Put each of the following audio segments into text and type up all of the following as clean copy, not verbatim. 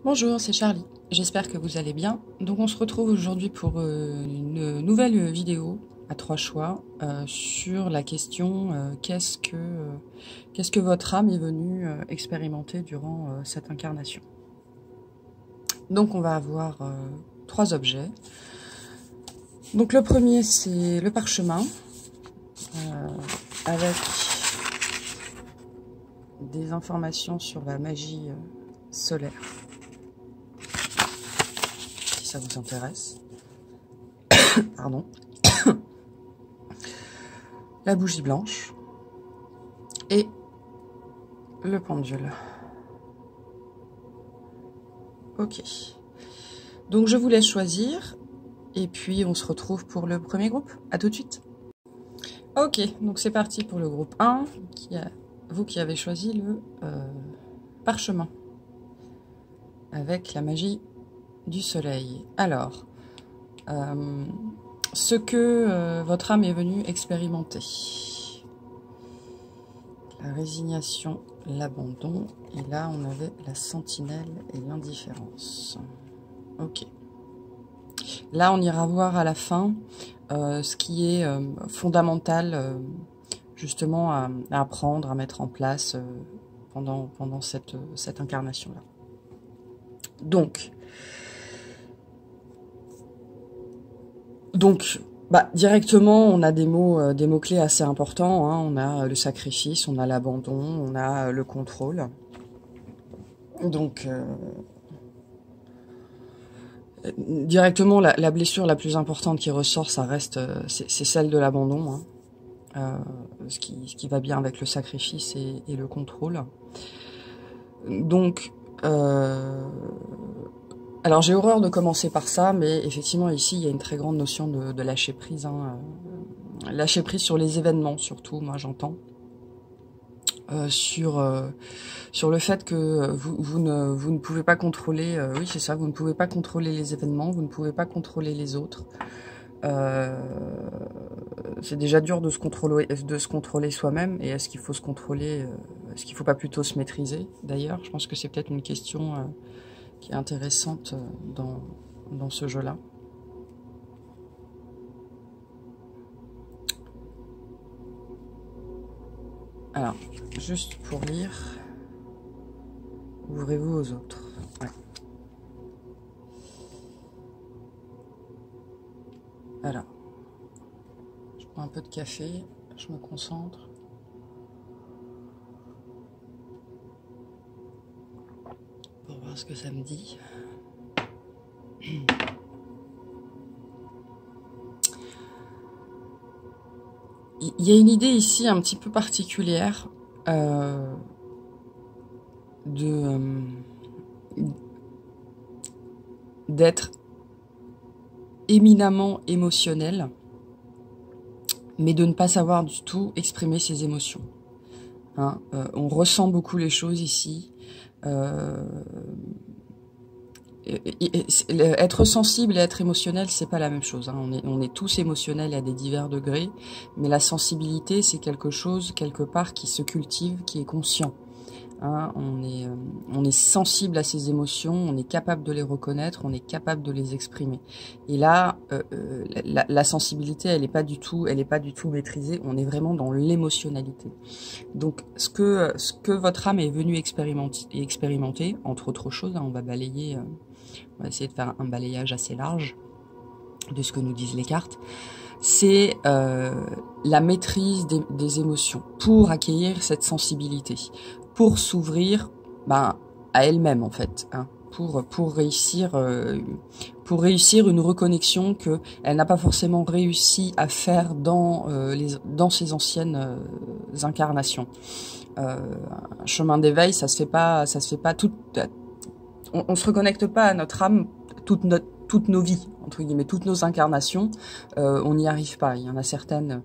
Bonjour, c'est Charlie. J'espère que vous allez bien. Donc on se retrouve aujourd'hui pour une nouvelle vidéo à 3 choix sur la question qu'est-ce que votre âme est venue expérimenter durant cette incarnation. Donc on va avoir 3 objets. Donc le premier c'est le parchemin avec des informations sur la magie solaire. Ça vous intéresse. Pardon. La bougie blanche et le pendule. Ok. Donc je vous laisse choisir et puis on se retrouve pour le premier groupe. À tout de suite. Ok, donc c'est parti pour le groupe 1, vous qui avez choisi le parchemin avec la magie du soleil. Alors, ce que votre âme est venue expérimenter. La résignation, l'abandon. Et là, on avait la sentinelle et l'indifférence. Ok. Là, on ira voir à la fin ce qui est fondamental, justement, à apprendre, à mettre en place pendant cette incarnation-là. Donc, directement, on a des mots-clés assez importants. Hein. On a le sacrifice, on a l'abandon, on a le contrôle. Donc, directement, la blessure la plus importante qui ressort, ça reste, c'est celle de l'abandon. Hein. Ce qui va bien avec le sacrifice et le contrôle. Donc, alors j'ai horreur de commencer par ça, mais effectivement ici il y a une très grande notion de lâcher prise, hein. Lâcher prise sur les événements surtout, moi j'entends, sur le fait que vous ne pouvez pas contrôler, oui c'est ça, vous ne pouvez pas contrôler les événements, vous ne pouvez pas contrôler les autres. C'est déjà dur de se contrôler soi-même, et est-ce qu'il faut se contrôler, est-ce qu'il ne faut pas plutôt se maîtriser d'ailleurs? Je pense que c'est peut-être une question qui est intéressante dans ce jeu-là. Alors, juste pour lire, ouvrez-vous aux autres. Ouais. Alors, je prends un peu de café, je me concentre. Pour voir ce que ça me dit. Il y a une idée ici un petit peu particulière d'être éminemment émotionnel, mais de ne pas savoir du tout exprimer ses émotions. Hein, on ressent beaucoup les choses ici. Être sensible et être émotionnel, c'est pas la même chose. Hein. On est tous émotionnels à des divers degrés, mais la sensibilité, c'est quelque chose, quelque part, qui se cultive, qui est conscient. Hein. On est sensible à ses émotions, on est capable de les reconnaître, on est capable de les exprimer. Et là, la sensibilité, elle est pas du tout maîtrisée. On est vraiment dans l'émotionnalité. Donc, ce que votre âme est venue expérimenter, entre autres choses, hein, on va balayer. On va essayer de faire un balayage assez large de ce que nous disent les cartes. C'est la maîtrise des émotions pour accueillir cette sensibilité, pour s'ouvrir à elle-même en fait, hein, pour réussir une reconnexion que elle n'a pas forcément réussi à faire dans ses anciennes incarnations. Un chemin d'éveil, ça se fait pas tout. On se reconnecte pas à notre âme toutes nos vies, entre guillemets, toutes nos incarnations, on n'y arrive pas. Il y en a certaines,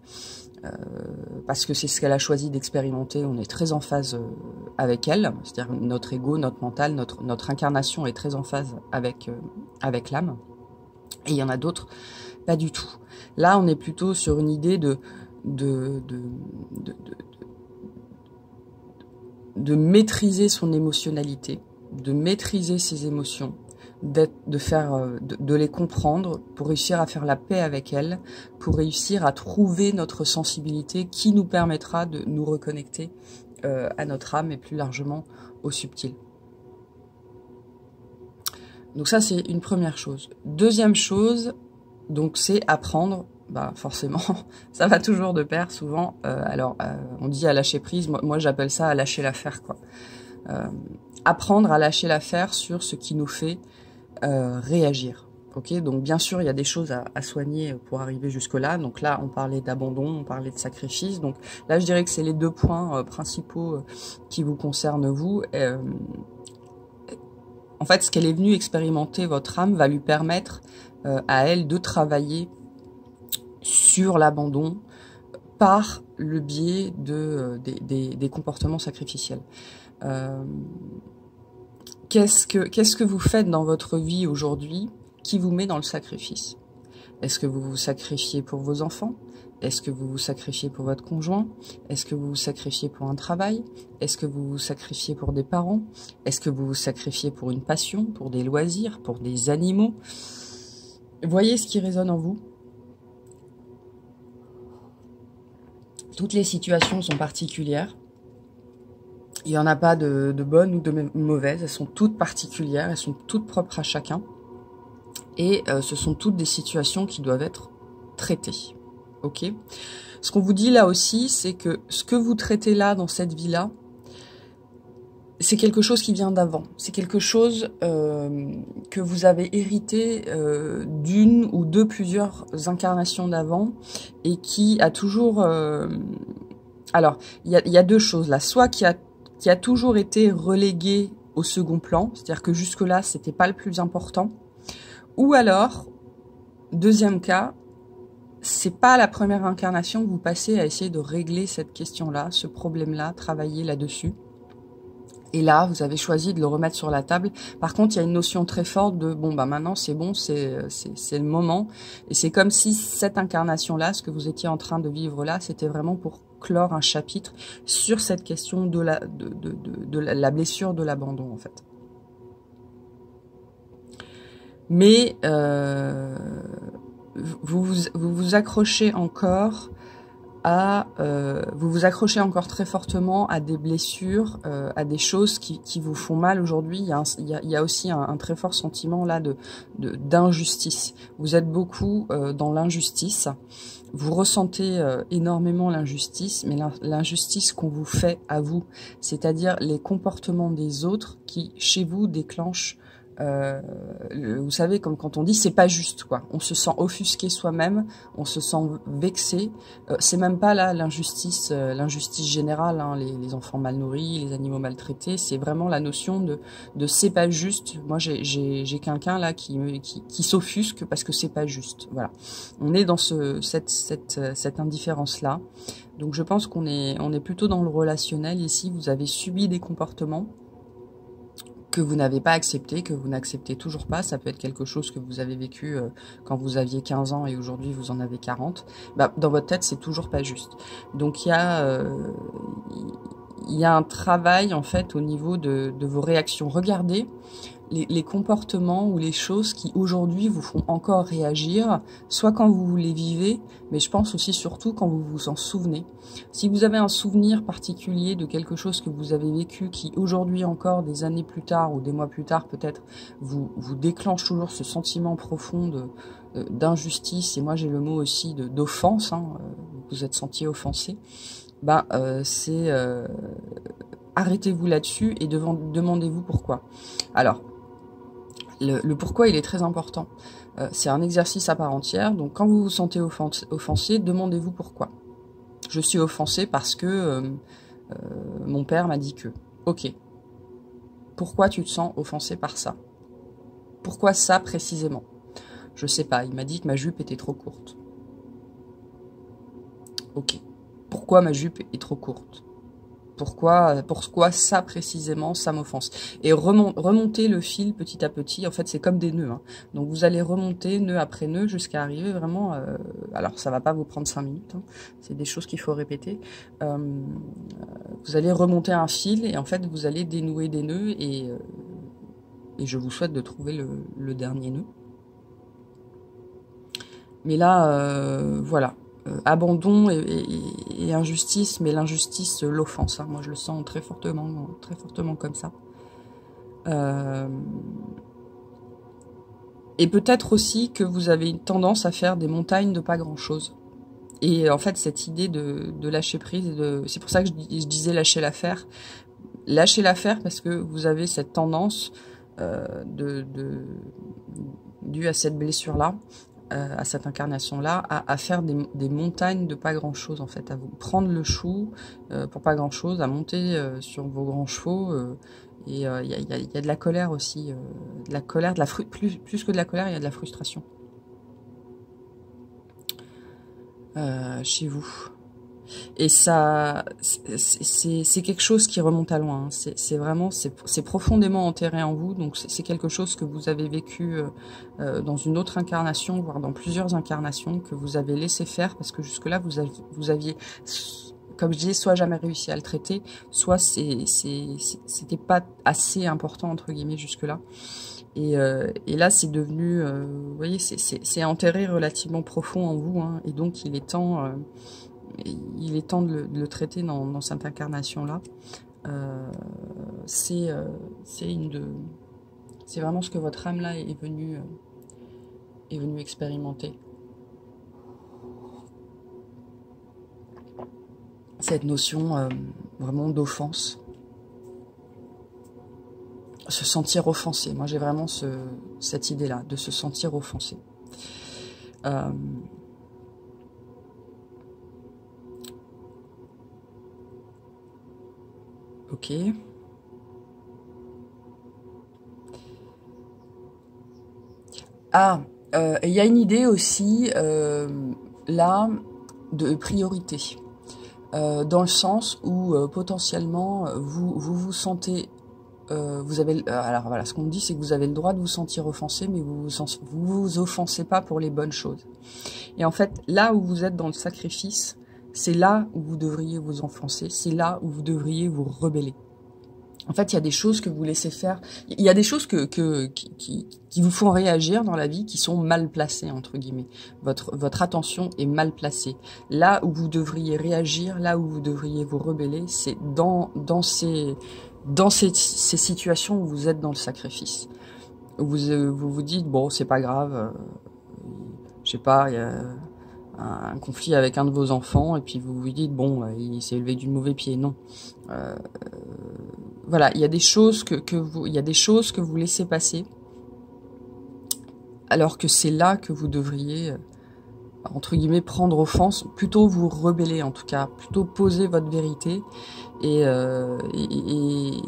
parce que c'est ce qu'elle a choisi d'expérimenter, on est très en phase avec elle, c'est-à-dire notre ego, notre mental, notre incarnation est très en phase avec l'âme, et il y en a d'autres, pas du tout. Là, on est plutôt sur une idée de maîtriser son émotionnalité, de maîtriser ses émotions, de les comprendre pour réussir à faire la paix avec elles, pour réussir à trouver notre sensibilité qui nous permettra de nous reconnecter à notre âme et plus largement au subtil. Donc ça, c'est une première chose. Deuxième chose, donc c'est apprendre, bah forcément, ça va toujours de pair souvent. On dit à lâcher prise, moi j'appelle ça à lâcher l'affaire, quoi. Apprendre à lâcher l'affaire sur ce qui nous fait réagir. Ok, donc bien sûr, il y a des choses à soigner pour arriver jusque-là. Donc là, on parlait d'abandon, on parlait de sacrifice. Donc là, je dirais que c'est les deux points principaux qui vous concernent, vous. En fait, ce qu'elle est venue expérimenter, votre âme, va lui permettre à elle de travailler sur l'abandon par le biais des comportements sacrificiels. Qu'est-ce que vous faites dans votre vie aujourd'hui qui vous met dans le sacrifice? Est-ce que vous vous sacrifiez pour vos enfants? Est-ce que vous vous sacrifiez pour votre conjoint? Est-ce que vous vous sacrifiez pour un travail? Est-ce que vous vous sacrifiez pour des parents? Est-ce que vous vous sacrifiez pour une passion, pour des loisirs, pour des animaux? Voyez ce qui résonne en vous. Toutes les situations sont particulières. Il n'y en a pas de bonnes ou de mauvaises. Elles sont toutes particulières, elles sont toutes propres à chacun. Et ce sont toutes des situations qui doivent être traitées. Ok. Ce qu'on vous dit là aussi, c'est que ce que vous traitez là, dans cette vie-là, c'est quelque chose qui vient d'avant. C'est quelque chose que vous avez hérité d'une ou de plusieurs incarnations d'avant et qui a toujours... Alors, il y a deux choses là. Soit qui a toujours été relégué au second plan, c'est-à-dire que jusque-là, c'était pas le plus important. Ou alors, deuxième cas, c'est pas la première incarnation que vous passez à essayer de régler cette question-là, ce problème-là, travailler là-dessus. Et là, vous avez choisi de le remettre sur la table. Par contre, il y a une notion très forte de, bon, bah maintenant, c'est bon, c'est le moment. Et c'est comme si cette incarnation-là, ce que vous étiez en train de vivre là, c'était vraiment pour clore un chapitre sur cette question de la blessure de l'abandon, en fait. Mais vous vous accrochez encore vous vous accrochez encore très fortement à des blessures, à des choses qui vous font mal aujourd'hui. Il y a aussi un très fort sentiment là d'injustice. Vous êtes beaucoup dans l'injustice. Vous ressentez énormément l'injustice, mais l'injustice qu'on vous fait à vous, c'est-à-dire les comportements des autres qui, chez vous, déclenchent vous savez, comme quand on dit c'est pas juste, quoi. On se sent offusqué soi-même, on se sent vexé. C'est même pas là l'injustice générale, hein, les enfants mal nourris, les animaux maltraités. C'est vraiment la notion de c'est pas juste. Moi, j'ai quelqu'un là qui s'offusque parce que c'est pas juste. Voilà. On est dans cette indifférence là. Donc je pense qu'on est plutôt dans le relationnel ici. Vous avez subi des comportements que vous n'avez pas accepté, que vous n'acceptez toujours pas. Ça peut être quelque chose que vous avez vécu quand vous aviez 15 ans et aujourd'hui vous en avez 40. Bah, dans votre tête, c'est toujours pas juste. Donc il y a un travail en fait au niveau de vos réactions. Regardez les comportements ou les choses qui aujourd'hui vous font encore réagir, soit quand vous les vivez, mais je pense aussi surtout quand vous vous en souvenez. Si vous avez un souvenir particulier de quelque chose que vous avez vécu qui aujourd'hui encore, des années plus tard ou des mois plus tard peut-être, vous déclenche toujours ce sentiment profond d'injustice, et moi j'ai le mot aussi d'offense, hein, vous êtes senti offensé, ben, c'est... arrêtez-vous là-dessus et demandez-vous pourquoi. Alors, le pourquoi, il est très important. C'est un exercice à part entière. Donc, quand vous vous sentez offensé, demandez-vous pourquoi. Je suis offensé parce que mon père m'a dit que. Ok. Pourquoi tu te sens offensé par ça? Pourquoi ça précisément? Je sais pas. Il m'a dit que ma jupe était trop courte. Ok. Pourquoi ma jupe est trop courte? pourquoi ça précisément, ça m'offense. Et remonter le fil petit à petit, en fait c'est comme des nœuds. Hein. Donc vous allez remonter nœud après nœud jusqu'à arriver vraiment... alors ça va pas vous prendre 5 minutes, hein, c'est des choses qu'il faut répéter. Vous allez remonter un fil et en fait vous allez dénouer des nœuds et je vous souhaite de trouver le dernier nœud. Mais là, voilà. Abandon et injustice, mais l'injustice l'offense. Hein. Moi, je le sens très fortement comme ça. Et peut-être aussi que vous avez une tendance à faire des montagnes de pas grand-chose. Et en fait, cette idée de lâcher prise, c'est pour ça que je disais lâcher l'affaire. Lâcher l'affaire parce que vous avez cette tendance due à cette blessure-là, à cette incarnation-là, à faire des montagnes de pas grand-chose, en fait, à vous prendre le chou pour pas grand-chose, à monter sur vos grands chevaux. Et il y a de la colère aussi, de la colère, plus que de la colère, il y a de la frustration chez vous. Et ça, c'est quelque chose qui remonte à loin. Hein. C'est profondément enterré en vous. Donc c'est quelque chose que vous avez vécu dans une autre incarnation, voire dans plusieurs incarnations, que vous avez laissé faire parce que jusque-là vous aviez, comme je disais, soit jamais réussi à le traiter, soit c'était pas assez important entre guillemets jusque-là. Et là, c'est devenu, vous voyez, c'est enterré relativement profond en vous. Hein. Et donc il est temps de le traiter dans cette incarnation-là. C'est vraiment ce que votre âme-là est venue expérimenter. Cette notion vraiment d'offense. Se sentir offensé. Moi, j'ai vraiment cette idée-là, de se sentir offensé. Ok. Ah, il y a une idée aussi, là, de priorité. Dans le sens où, potentiellement, vous sentez... alors voilà, ce qu'on me dit, c'est que vous avez le droit de vous sentir offensé, mais vous offensez pas pour les bonnes choses. Et en fait, là où vous êtes dans le sacrifice, c'est là où vous devriez vous enfoncer, c'est là où vous devriez vous rebeller. En fait, il y a des choses que vous laissez faire. Il y a des choses qui vous font réagir dans la vie qui sont mal placées, entre guillemets. Votre attention est mal placée. Là où vous devriez réagir, là où vous devriez vous rebeller, c'est dans ces situations où vous êtes dans le sacrifice. Vous vous dites, bon, c'est pas grave, je sais pas, il y a un conflit avec un de vos enfants, et puis vous vous dites, bon, il s'est élevé du mauvais pied. Non. Voilà, il y a des choses que vous laissez passer, alors que c'est là que vous devriez, entre guillemets, prendre offense, plutôt vous rebeller en tout cas, plutôt poser votre vérité et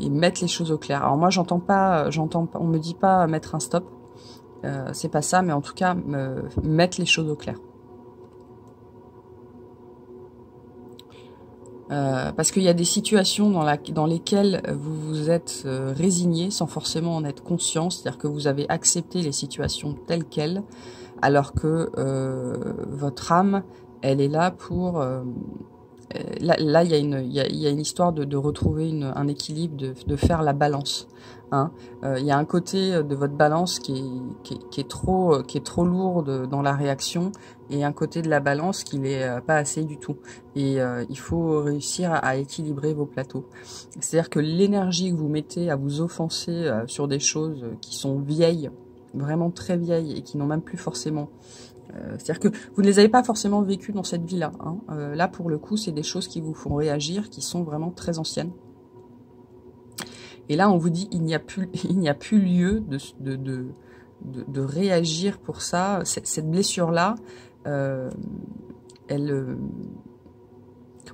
mettre les choses au clair. Alors moi, j'entends pas, on me dit pas mettre un stop, c'est pas ça, mais en tout cas, mettre les choses au clair. Parce qu'il y a des situations dans lesquelles vous vous êtes résigné sans forcément en être conscient, c'est-à-dire que vous avez accepté les situations telles quelles, alors que votre âme, elle est là pour... là, il y a une histoire de retrouver un équilibre, de faire la balance. Hein. Il y a un côté de votre balance qui est trop lourde dans la réaction, et un côté de la balance qui n'est pas assez du tout. Et il faut réussir à équilibrer vos plateaux. C'est-à-dire que l'énergie que vous mettez à vous offenser sur des choses qui sont vieilles, vraiment très vieilles, et qui n'ont même plus forcément... c'est-à-dire que vous ne les avez pas forcément vécues dans cette vie-là. Hein. Là, pour le coup, c'est des choses qui vous font réagir, qui sont vraiment très anciennes. Et là, on vous dit, il n'y a plus lieu de réagir pour ça. Cette blessure-là, comment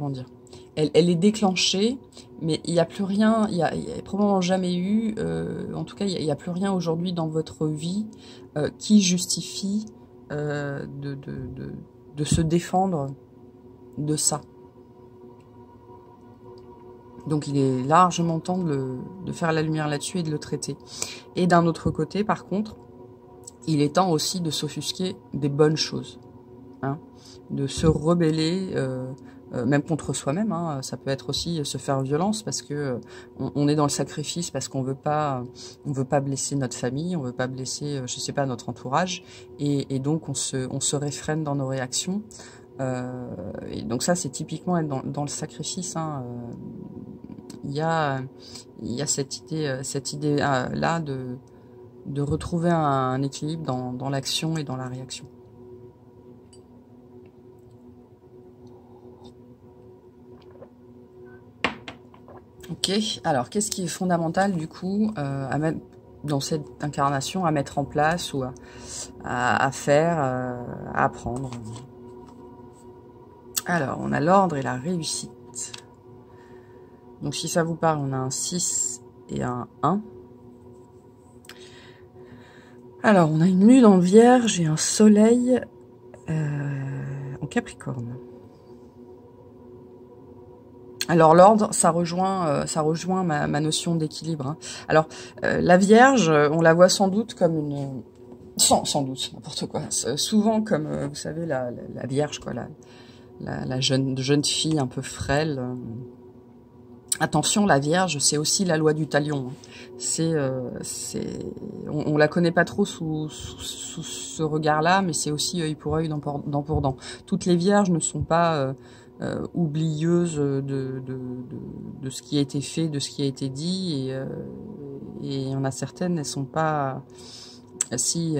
dire, elle est déclenchée, mais il n'y a plus rien, il y a probablement jamais eu, en tout cas, il n'y a plus rien aujourd'hui dans votre vie qui justifie de se défendre de ça. Donc il est largement temps de faire la lumière là-dessus et de le traiter. Et d'un autre côté, par contre, il est temps aussi de s'offusquer des bonnes choses, hein, de se rebeller, même contre soi-même, hein. Ça peut être aussi se faire violence parce que on est dans le sacrifice, parce qu'on veut pas blesser notre famille, on veut pas blesser, je sais pas, notre entourage, et donc on se réfrène dans nos réactions. Et donc ça, c'est typiquement être dans le sacrifice, hein. Il y a cette idée là de retrouver un équilibre dans l'action et dans la réaction. Ok, alors qu'est-ce qui est fondamental du coup à mettre dans cette incarnation, à mettre en place ou à faire, à apprendre? Alors, on a l'ordre et la réussite. Donc si ça vous parle, on a un 6 et un 1. Alors, on a une lune en Vierge et un soleil en Capricorne. Alors l'ordre, ça rejoint ma notion d'équilibre, hein. Alors la Vierge, on la voit sans doute comme une... Sans doute, n'importe quoi. Souvent comme, vous savez, la Vierge, quoi, la jeune fille un peu frêle. Attention, la Vierge, c'est aussi la loi du talion. On la connaît pas trop sous ce regard-là, mais c'est aussi œil pour œil, dent pour dent. Toutes les Vierges ne sont pas oublieuses de ce qui a été fait, de ce qui a été dit, et il y en a certaines, elles sont pas si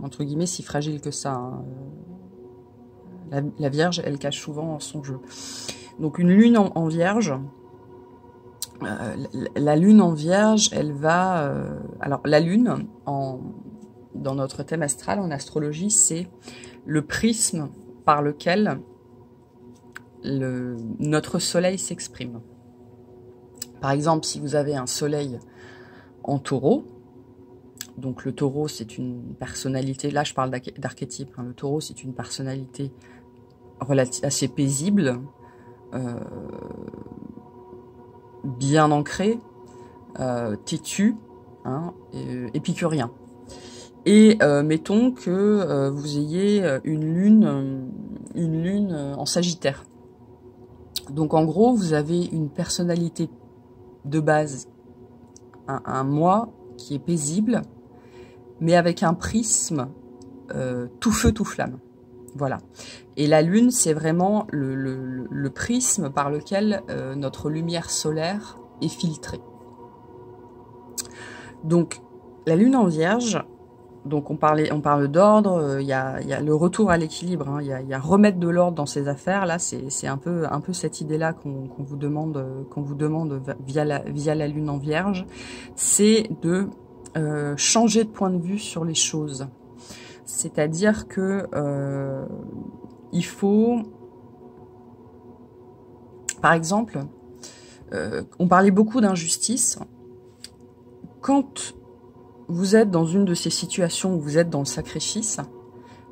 entre guillemets si fragiles que ça, hein. La Vierge, elle cache souvent son jeu. Donc une lune en Vierge. La lune en Vierge, elle va... alors, la lune, dans notre thème astral, en astrologie, c'est le prisme par lequel notre soleil s'exprime. Par exemple, si vous avez un soleil en taureau, donc le taureau, c'est une personnalité... Là, je parle d'archétype, hein. Le taureau, c'est une personnalité assez paisible, bien ancré, têtu, hein, épicurien. Et mettons que vous ayez une lune en Sagittaire. Donc en gros, vous avez une personnalité de base, un moi qui est paisible, mais avec un prisme tout feu, tout flamme. Voilà. Et la lune, c'est vraiment le prisme par lequel notre lumière solaire est filtrée. Donc, la lune en Vierge, donc on parle d'ordre, il y a le retour à l'équilibre, hein, il y a remettre de l'ordre dans ces affaires. Là, c'est un peu cette idée-là qu'on vous demande via la lune en Vierge, c'est de changer de point de vue sur les choses. C'est-à-dire que il faut, par exemple, on parlait beaucoup d'injustice. Quand vous êtes dans une de ces situations où vous êtes dans le sacrifice,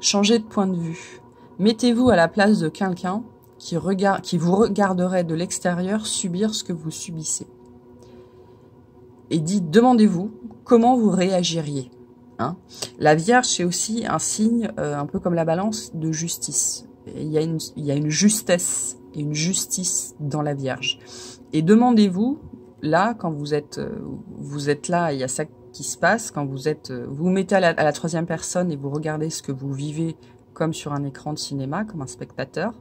changez de point de vue. Mettez-vous à la place de quelqu'un qui vous regarderait de l'extérieur subir ce que vous subissez. Et demandez-vous comment vous réagiriez. Hein. La Vierge, c'est aussi un signe, un peu comme la Balance, de justice. Et il y a une justesse et une justice dans la Vierge. Et demandez-vous, là, quand vous êtes là, il y a ça qui se passe, quand vous vous mettez à la troisième personne et vous regardez ce que vous vivez comme sur un écran de cinéma, comme un spectateur,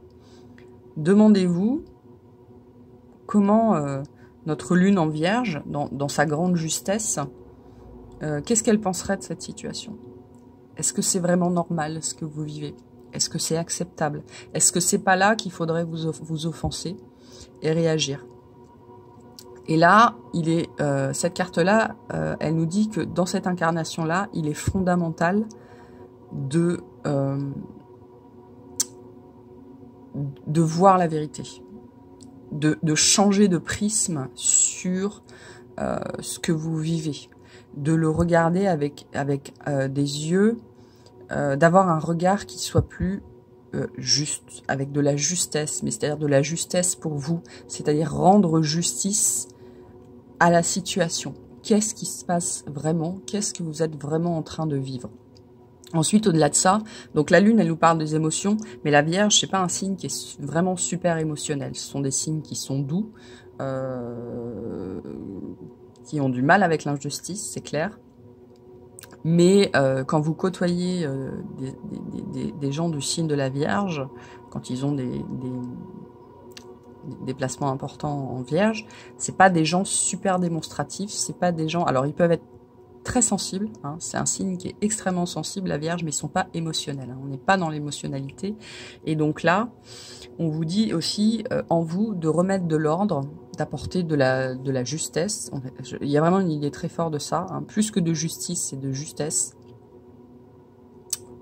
demandez-vous comment notre lune en Vierge, dans sa grande justesse, qu'est-ce qu'elle penserait de cette situation? Est-ce que c'est vraiment normal ce que vous vivez? Est-ce que c'est acceptable? Est-ce que c'est pas là qu'il faudrait vous offenser et réagir? Et là, cette carte-là, elle nous dit que dans cette incarnation-là, il est fondamental de voir la vérité, de changer de prisme sur ce que vous vivez, de le regarder avec des yeux, d'avoir un regard qui soit plus juste, avec de la justesse, mais c'est-à-dire de la justesse pour vous, c'est-à-dire rendre justice à la situation. Qu'est-ce qui se passe vraiment? Qu'est-ce que vous êtes vraiment en train de vivre? Ensuite, au-delà de ça, donc la Lune, elle nous parle des émotions, mais la Vierge, c'est pas un signe qui est vraiment super émotionnel. Ce sont des signes qui sont doux, qui ont du mal avec l'injustice, c'est clair. Mais quand vous côtoyez des gens du signe de la Vierge, quand ils ont des placements importants en Vierge, c'est pas des gens super démonstratifs, c'est pas des gens... Alors, ils peuvent être très sensibles, hein, c'est un signe qui est extrêmement sensible, la Vierge, mais ils sont pas émotionnels, hein, on n'est pas dans l'émotionnalité. Et donc là, on vous dit aussi, en vous, de remettre de l'ordre, d'apporter de la justesse. Il y a vraiment une idée très forte de ça, hein, plus que de justice, c'est de justesse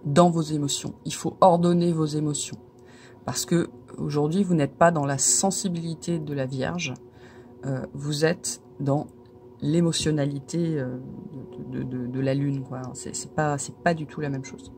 dans vos émotions. Il faut ordonner vos émotions. Parce que aujourd'hui, vous n'êtes pas dans la sensibilité de la Vierge, vous êtes dans l'émotionnalité de la Lune, quoi. C'est pas du tout la même chose.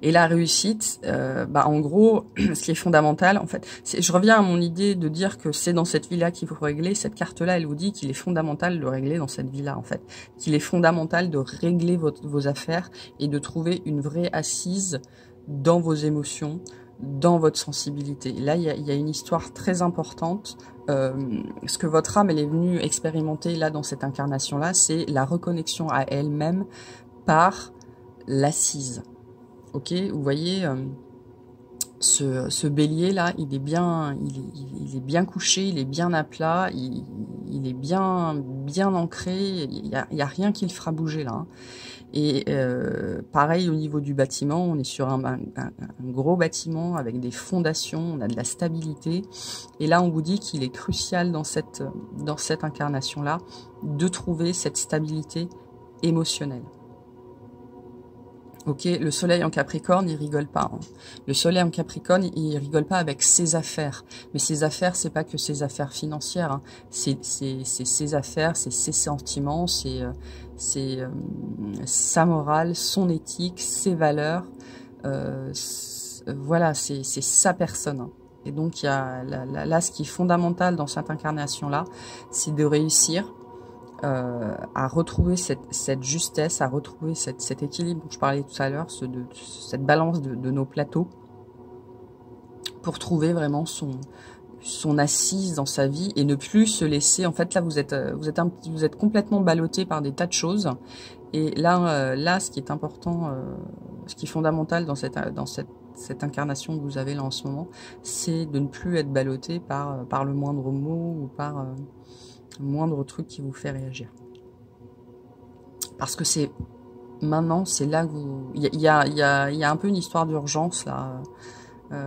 Et la réussite, en gros, ce qui est fondamental, en fait, je reviens à mon idée de dire que c'est dans cette vie-là qu'il faut régler. Cette carte-là, elle vous dit qu'il est fondamental de régler dans cette vie-là, en fait. Qu'il est fondamental de régler vos affaires et de trouver une vraie assise dans vos émotions, dans votre sensibilité. Là, il y a une histoire très importante. Ce que votre âme, elle est venue expérimenter là dans cette incarnation-là, c'est la reconnexion à elle-même par l'assise. Ok, vous voyez, ce bélier-là, il est bien couché, il est bien à plat, il est bien ancré, il y a rien qui le fera bouger là. Hein. Et pareil au niveau du bâtiment, on est sur un gros bâtiment avec des fondations, on a de la stabilité. Et là, on vous dit qu'il est crucial dans cette incarnation-là de trouver cette stabilité émotionnelle. Ok, le soleil en Capricorne, il rigole pas. Hein. Le soleil en Capricorne, il rigole pas avec ses affaires. Mais ses affaires, c'est pas que ses affaires financières. Hein. C'est ses affaires, c'est ses sentiments, c'est sa morale, son éthique, ses valeurs. Voilà, c'est sa personne. Hein. Et donc, il y a là, ce qui est fondamental dans cette incarnation-là, c'est de réussir à retrouver cette justesse, à retrouver cet équilibre dont je parlais tout à l'heure, cette balance de nos plateaux, pour trouver vraiment son assise dans sa vie et ne plus se laisser. En fait, là, vous êtes complètement ballotté par des tas de choses. Et là, ce qui est important, ce qui est fondamental dans cette incarnation que vous avez là en ce moment, c'est de ne plus être ballotté par le moindre mot ou par le moindre truc qui vous fait réagir. Parce que c'est maintenant, c'est là que vous... Il y a un peu une histoire d'urgence là.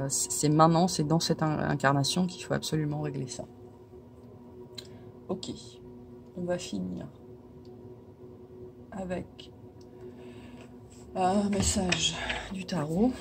C'est maintenant, c'est dans cette incarnation qu'il faut absolument régler ça. Ok, on va finir avec un message du tarot.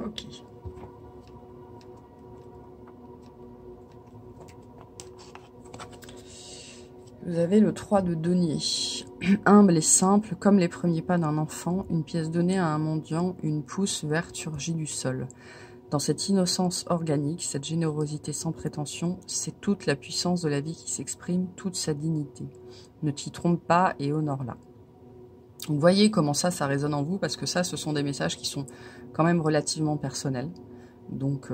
Ok. Vous avez le 3 de denier. Humble et simple, comme les premiers pas d'un enfant, une pièce donnée à un mendiant, une pousse verte surgit du sol. Dans cette innocence organique, cette générosité sans prétention, c'est toute la puissance de la vie qui s'exprime, toute sa dignité. Ne t'y trompe pas et honore-la. Vous voyez comment ça résonne en vous, parce que ça, ce sont des messages qui sont quand même relativement personnels. Donc,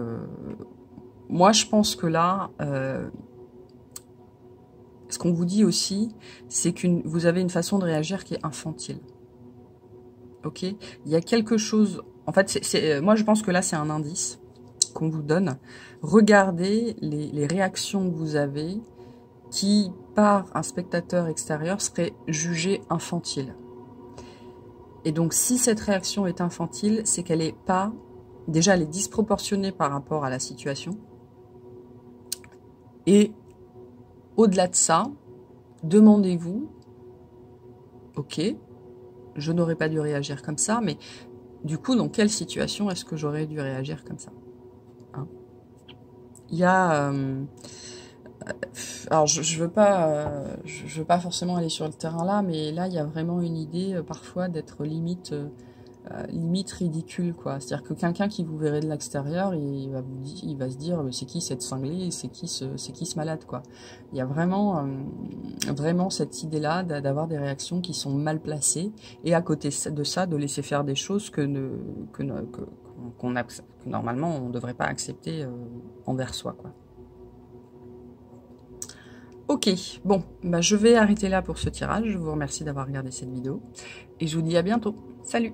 moi, je pense que là, ce qu'on vous dit aussi, c'est que vous avez une façon de réagir qui est infantile. Ok ? Il y a quelque chose... En fait, moi, je pense que là, c'est un indice qu'on vous donne. Regardez les réactions que vous avez qui, par un spectateur extérieur, serait jugée infantile. Et donc, si cette réaction est infantile, c'est qu'elle n'est pas... Déjà, elle est disproportionnée par rapport à la situation. Et au-delà de ça, demandez-vous, ok, je n'aurais pas dû réagir comme ça, mais du coup, dans quelle situation est-ce que j'aurais dû réagir comme ça, hein? Il y a... alors, je veux pas forcément aller sur le terrain là, mais là, il y a vraiment une idée parfois d'être limite ridicule, quoi. C'est-à-dire que quelqu'un qui vous verrait de l'extérieur, il va se dire, c'est qui cette cinglée, c'est qui ce malade, quoi. Il y a vraiment cette idée-là d'avoir des réactions qui sont mal placées, et à côté de ça, de laisser faire des choses que normalement on ne devrait pas accepter envers soi, quoi. Ok, bon, bah je vais arrêter là pour ce tirage. Je vous remercie d'avoir regardé cette vidéo et je vous dis à bientôt. Salut!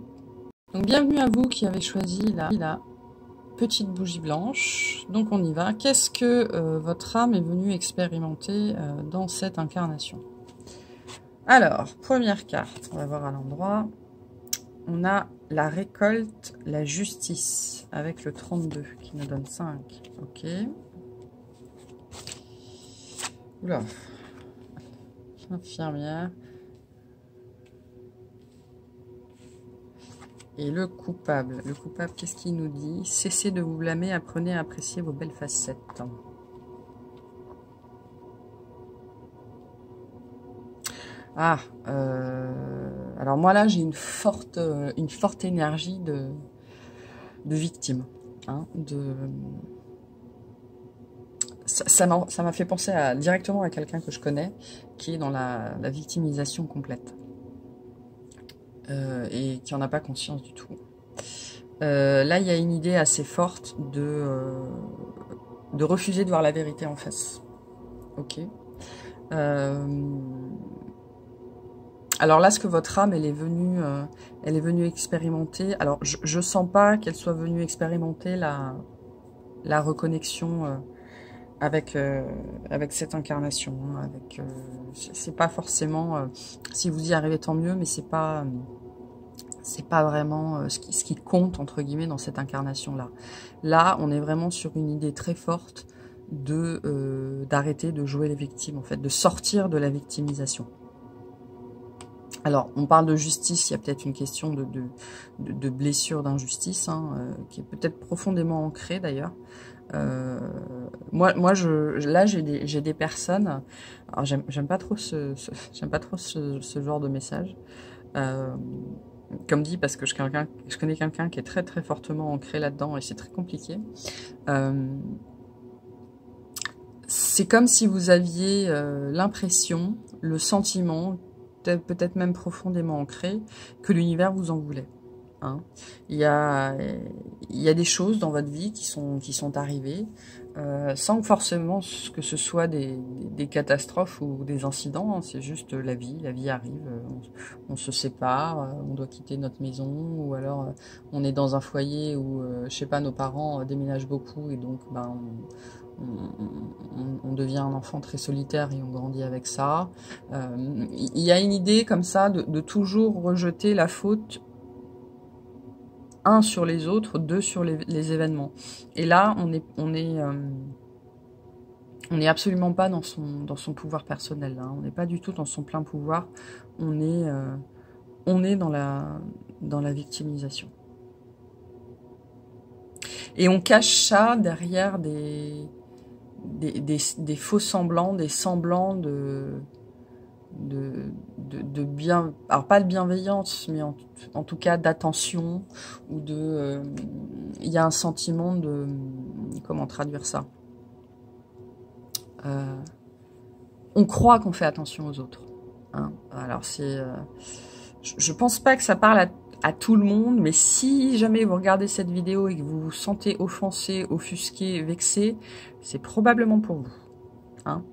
Donc bienvenue à vous qui avez choisi la petite bougie blanche. Donc on y va. Qu'est-ce que votre âme est venue expérimenter dans cette incarnation? Alors, première carte, on va voir à l'endroit. On a la récolte, la justice, avec le 32 qui nous donne 5. Ok. Oula. Infirmière. Et le coupable. Le coupable, qu'est-ce qu'il nous dit? Cessez de vous blâmer, apprenez à apprécier vos belles facettes. Ah, alors moi là, j'ai une forte énergie de victime. Hein, ça m'a fait penser directement à quelqu'un que je connais, qui est dans la victimisation complète. Et qui n'en a pas conscience du tout. Là, il y a une idée assez forte de refuser de voir la vérité en face. Ok. Alors là, ce que votre âme, elle est venue expérimenter. Alors, je sens pas qu'elle soit venue expérimenter la reconnexion avec cette incarnation. Hein, c'est pas forcément. Si vous y arrivez, tant mieux, mais c'est pas vraiment ce qui compte, entre guillemets, dans cette incarnation-là. Là, on est vraiment sur une idée très forte d'arrêter de jouer les victimes, en fait, de sortir de la victimisation. Alors, on parle de justice, il y a peut-être une question de blessure, d'injustice, hein, qui est peut-être profondément ancrée, d'ailleurs. Moi, là, j'ai des personnes... Alors, j'aime pas trop ce genre de message. Comme dit, parce que je connais quelqu'un qui est très très fortement ancré là-dedans et c'est très compliqué. C'est comme si vous aviez l'impression, le sentiment, peut-être même profondément ancré, que l'univers vous en voulait. Hein. Il y a des choses dans votre vie qui sont arrivées, sans forcément que ce soit des catastrophes ou des incidents, hein, c'est juste la vie arrive, on se sépare, on doit quitter notre maison, ou alors on est dans un foyer où, je sais pas, nos parents déménagent beaucoup et donc ben, on devient un enfant très solitaire et on grandit avec ça. Il y a une idée comme ça de toujours rejeter la faute, un sur les autres, deux sur les événements. Et là, on est absolument pas dans son pouvoir personnel. Hein. On n'est pas du tout dans son plein pouvoir. On est dans la victimisation. Et on cache ça derrière des faux semblants, des semblants de bien, alors pas de bienveillance, mais en tout cas d'attention, ou il y a un sentiment de, comment traduire ça, on croit qu'on fait attention aux autres, hein. Alors je pense pas que ça parle à tout le monde, mais si jamais vous regardez cette vidéo et que vous vous sentez offensé, offusqué, vexé, c'est probablement pour vous, hein.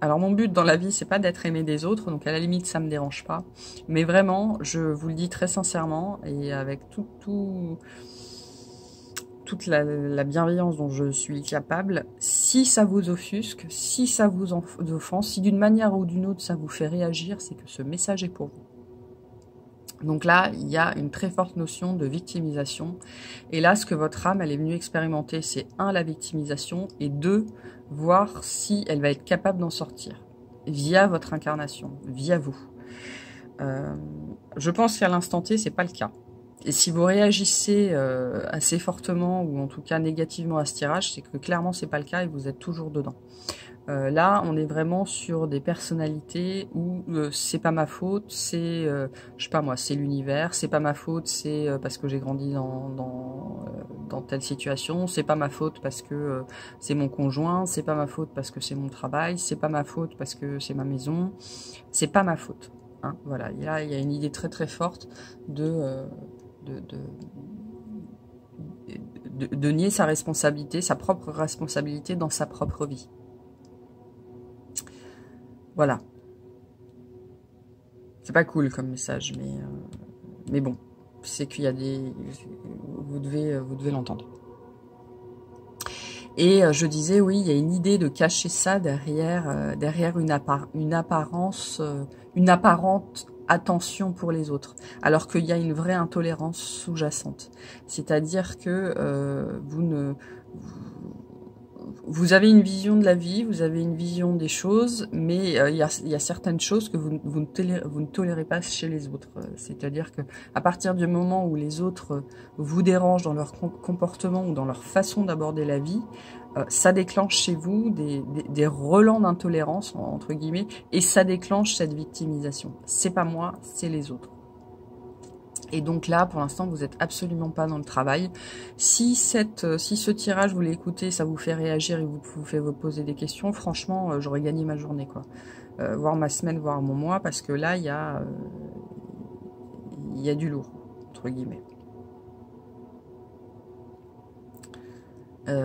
Alors mon but dans la vie, c'est pas d'être aimé des autres, donc à la limite ça me dérange pas. Mais vraiment, je vous le dis très sincèrement et avec tout toute la bienveillance dont je suis capable. Si ça vous offusque, si ça vous offense, si d'une manière ou d'une autre ça vous fait réagir, c'est que ce message est pour vous. Donc là, il y a une très forte notion de victimisation. Et là, ce que votre âme, elle est venue expérimenter, c'est un, la victimisation, et deux, voir si elle va être capable d'en sortir via votre incarnation, via vous. Je pense qu'à l'instant T, c'est pas le cas. Et si vous réagissez assez fortement ou en tout cas négativement à ce tirage, c'est que clairement c'est pas le cas et vous êtes toujours dedans. Là, on est vraiment sur des personnalités où c'est pas ma faute, c'est je sais pas moi, c'est l'univers, c'est pas ma faute, c'est parce que j'ai grandi dans telle situation, c'est pas ma faute parce que c'est mon conjoint, c'est pas ma faute parce que c'est mon travail, c'est pas ma faute parce que c'est ma maison, c'est pas ma faute. Hein, voilà, là il y a une idée très très forte de nier sa responsabilité, sa propre responsabilité dans sa propre vie. Voilà. C'est pas cool comme message, mais bon, c'est qu'il y a des... Vous devez l'entendre. Et je disais, oui, il y a une idée de cacher ça derrière une apparence, une apparente attention pour les autres, alors qu'il y a une vraie intolérance sous-jacente. C'est-à-dire que vous avez une vision de la vie, vous avez une vision des choses, mais il y a certaines choses que vous ne tolérez pas chez les autres. C'est-à-dire que à partir du moment où les autres vous dérangent dans leur comportement ou dans leur façon d'aborder la vie, ça déclenche chez vous des relents d'intolérance, entre guillemets, et ça déclenche cette victimisation. C'est pas moi, c'est les autres. Et donc là, pour l'instant, vous n'êtes absolument pas dans le travail. Si ce tirage, vous l'écoutez, ça vous fait réagir et vous fait vous poser des questions, franchement, j'aurais gagné ma journée, quoi. Voire ma semaine, voire mon mois, parce que là, il y a du lourd, entre guillemets.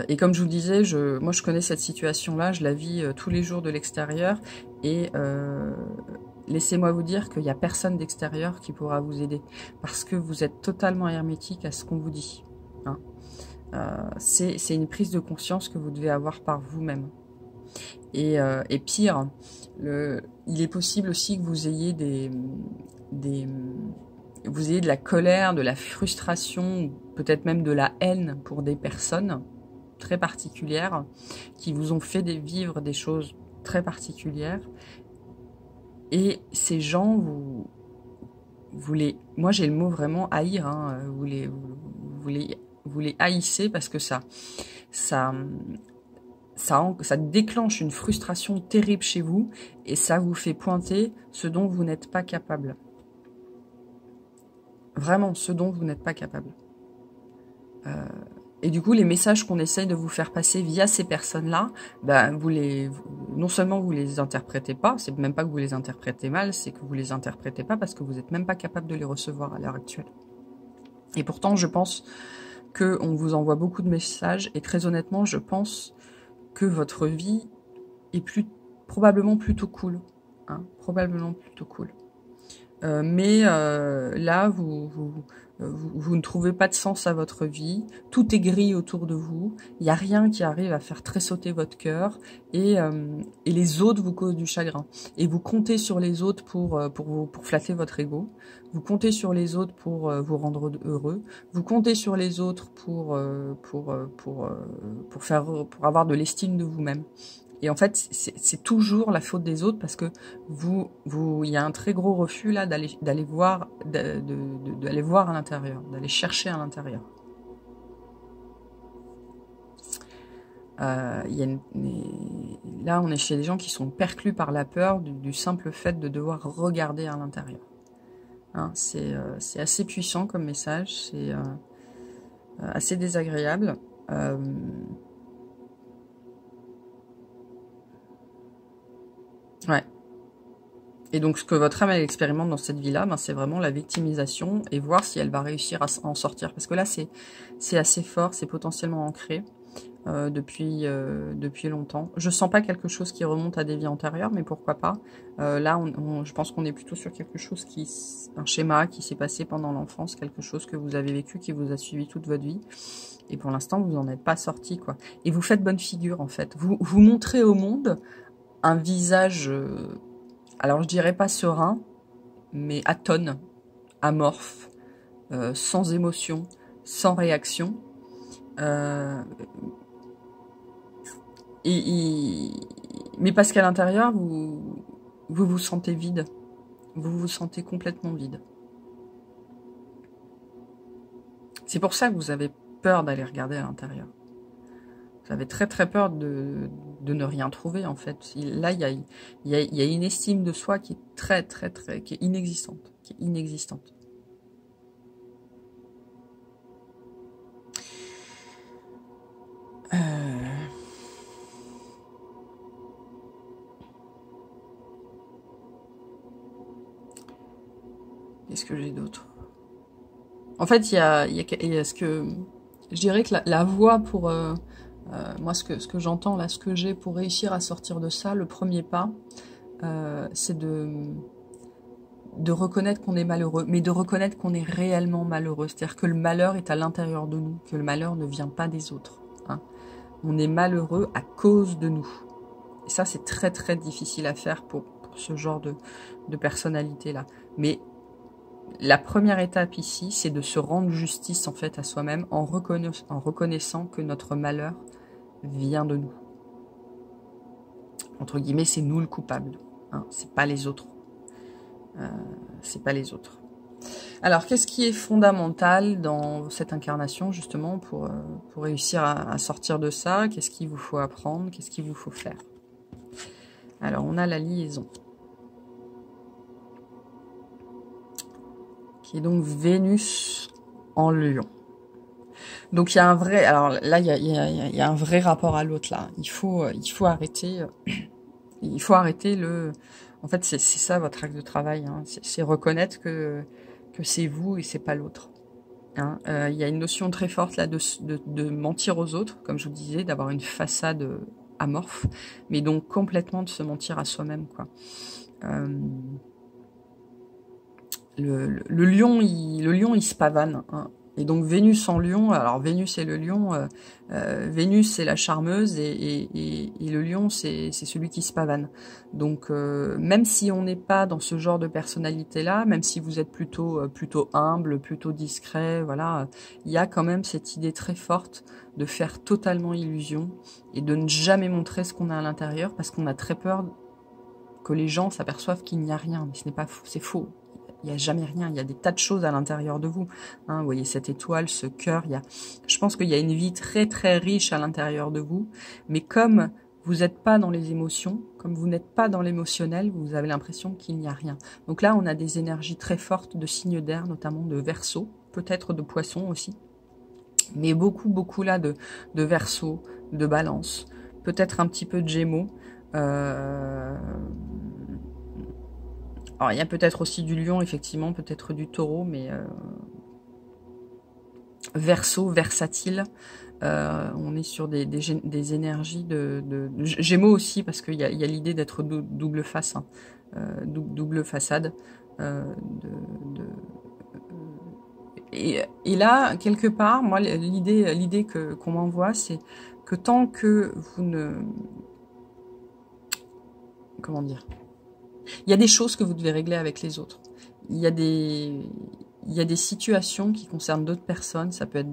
Et comme je vous disais, moi je connais cette situation-là, je la vis tous les jours de l'extérieur, et laissez-moi vous dire qu'il n'y a personne d'extérieur qui pourra vous aider, parce que vous êtes totalement hermétique à ce qu'on vous dit. Hein. C'est une prise de conscience que vous devez avoir par vous-même. Et pire, il est possible aussi que vous ayez vous ayez de la colère, de la frustration, peut-être même de la haine pour des personnes très particulières qui vous ont fait vivre des choses très particulières. Et ces gens, moi j'ai le mot vraiment haïr, hein, vous les haïssez parce que ça déclenche une frustration terrible chez vous et ça vous fait pointer ce dont vous n'êtes pas capable. Vraiment, ce dont vous n'êtes pas capable. Et du coup, les messages qu'on essaye de vous faire passer via ces personnes-là, ben, non seulement vous les interprétez pas, c'est même pas que vous les interprétez mal, c'est que vous les interprétez pas parce que vous n'êtes même pas capable de les recevoir à l'heure actuelle. Et pourtant, je pense qu'on vous envoie beaucoup de messages, et très honnêtement, je pense que votre vie est probablement plutôt cool. Hein, probablement plutôt cool. Mais là, vous ne trouvez pas de sens à votre vie, tout est gris autour de vous, il n'y a rien qui arrive à faire tressauter votre cœur, et les autres vous causent du chagrin. Et vous comptez sur les autres pour flatter votre ego, vous comptez sur les autres pour vous rendre heureux, vous comptez sur les autres pour avoir de l'estime de vous-même. Et en fait, c'est toujours la faute des autres parce que il y a un très gros refus là d'aller voir à l'intérieur, d'aller chercher à l'intérieur. Là, on est chez des gens qui sont perclus par la peur du simple fait de devoir regarder à l'intérieur. Hein, c'est assez puissant comme message, c'est assez désagréable. Ouais. Et donc, ce que votre âme, elle expérimente dans cette vie-là, ben, c'est vraiment la victimisation et voir si elle va réussir à en sortir. Parce que là, c'est assez fort, c'est potentiellement ancré depuis longtemps. Je sens pas quelque chose qui remonte à des vies antérieures, mais pourquoi pas. Là, je pense qu'on est plutôt sur quelque chose un schéma qui s'est passé pendant l'enfance, quelque chose que vous avez vécu, qui vous a suivi toute votre vie. Et pour l'instant, vous n'en êtes pas sorti, quoi. Et vous faites bonne figure, en fait. Vous montrez au monde un visage, alors je dirais pas serein, mais atone, amorphe, sans émotion, sans réaction. Euh, mais parce qu'à l'intérieur, vous sentez vide. Vous vous sentez complètement vide. C'est pour ça que vous avez peur d'aller regarder à l'intérieur. Vous avez très très peur de ne rien trouver, en fait. Là, il y a une estime de soi qui est très très très, qui est inexistante. Qu'est-ce que j'ai d'autre? En fait, il y a ce que je dirais que la voie pour moi, ce que j'entends là, ce que j'ai pour réussir à sortir de ça, le premier pas, c'est de reconnaître qu'on est malheureux, mais de reconnaître qu'on est réellement malheureux. C'est-à-dire que le malheur est à l'intérieur de nous, que le malheur ne vient pas des autres. Hein. On est malheureux à cause de nous. Et ça, c'est très très difficile à faire pour ce genre de personnalité-là. Mais la première étape ici, c'est de se rendre justice en fait à soi-même en reconnaissant que notre malheur vient de nous. Entre guillemets, c'est nous le coupable. Hein, c'est pas les autres. C'est pas les autres. Alors, qu'est-ce qui est fondamental dans cette incarnation, justement, pour réussir à sortir de ça? Qu'est-ce qu'il vous faut apprendre? Qu'est-ce qu'il vous faut faire? Alors, on a la liaison. Qui est donc Vénus en Lion. Donc, il y a un vrai... Alors là, il y a un vrai rapport à l'autre, là. Il faut arrêter... Il faut arrêter le... En fait, c'est ça votre acte de travail. Hein. C'est reconnaître que c'est vous et c'est pas l'autre. Hein. Il y a une notion très forte là de mentir aux autres, comme je vous disais, d'avoir une façade amorphe, mais donc complètement de se mentir à soi-même, quoi. Le lion, il se pavane. Hein. Et donc Vénus en Lion, alors Vénus et le Lion, Vénus c'est la charmeuse et le Lion c'est celui qui se pavane. Donc même si on n'est pas dans ce genre de personnalité-là, même si vous êtes plutôt humble, plutôt discret, voilà, il y a quand même cette idée très forte de faire totalement illusion et de ne jamais montrer ce qu'on a à l'intérieur parce qu'on a très peur que les gens s'aperçoivent qu'il n'y a rien. Mais ce n'est pas faux, c'est faux. Il n'y a jamais rien, il y a des tas de choses à l'intérieur de vous. Hein, vous voyez cette étoile, ce cœur, je pense qu'il y a une vie très très riche à l'intérieur de vous, mais comme vous n'êtes pas dans les émotions, comme vous n'êtes pas dans l'émotionnel, vous avez l'impression qu'il n'y a rien. Donc là, on a des énergies très fortes de signes d'air, notamment de Verseau, peut-être de Poisson aussi, mais beaucoup là de Verseau, de Balance, peut-être un petit peu de Gémeaux, alors, il y a peut-être aussi du Lion, effectivement, peut-être du Taureau, mais Verseau, versatile. On est sur des énergies de Gémeaux aussi, parce qu'il y a l'idée d'être double face, hein, double façade. Et là, quelque part, moi, l'idée qu'on m'envoie, c'est que tant que vous ne... Comment dire ? Il y a des choses que vous devez régler avec les autres. Il y a des situations qui concernent d'autres personnes. Ça peut être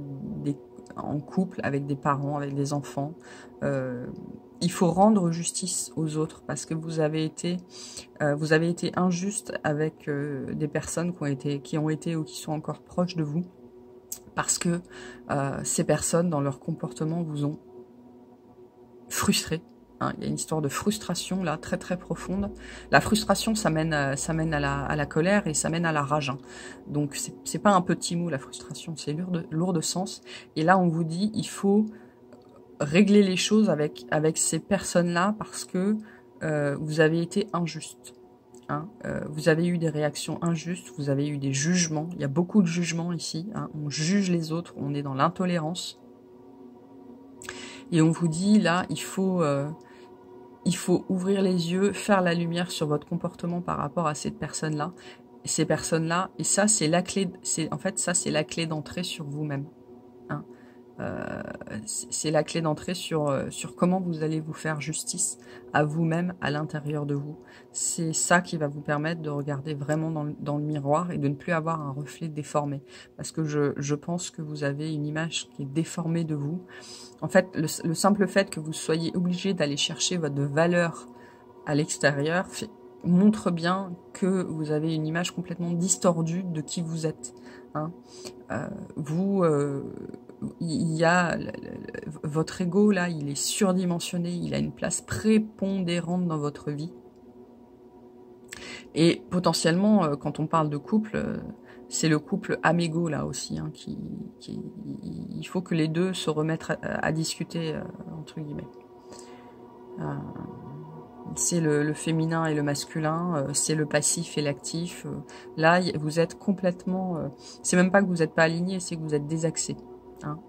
en couple, avec des parents, avec des enfants. Il faut rendre justice aux autres parce que vous avez été injuste avec des personnes qui ont été ou qui sont encore proches de vous. Parce que ces personnes, dans leur comportement, vous ont frustré. Hein, il y a une histoire de frustration là, très très profonde. La frustration, ça mène à la colère et ça mène à la rage. Hein. Donc c'est pas un petit mot la frustration, c'est lourd de sens. Et là, on vous dit, il faut régler les choses avec ces personnes-là parce que vous avez été injuste. Hein. Vous avez eu des réactions injustes, vous avez eu des jugements. Il y a beaucoup de jugements ici. Hein. On juge les autres, on est dans l'intolérance. Et on vous dit, là, il faut ouvrir les yeux, faire la lumière sur votre comportement par rapport à cette personne-là. Ces personnes-là, et ça, c'est la clé, en fait, ça, c'est la clé d'entrée sur vous-même. Hein. c'est la clé d'entrée sur comment vous allez vous faire justice à vous-même, à l'intérieur de vous. C'est ça qui va vous permettre de regarder vraiment dans le miroir et de ne plus avoir un reflet déformé. Parce que je pense que vous avez une image qui est déformée de vous. En fait, le simple fait que vous soyez obligé d'aller chercher votre valeur à l'extérieur montre bien que vous avez une image complètement distordue de qui vous êtes. Hein. Il y a votre ego là, il est surdimensionné, il a une place prépondérante dans votre vie. Et potentiellement, quand on parle de couple, c'est le couple âme-égo là aussi, hein, il faut que les deux se remettent à discuter, entre guillemets. C'est le féminin et le masculin, c'est le passif et l'actif. Là, vous êtes complètement... c'est même pas que vous n'êtes pas aligné, c'est que vous êtes désaxé. Hein.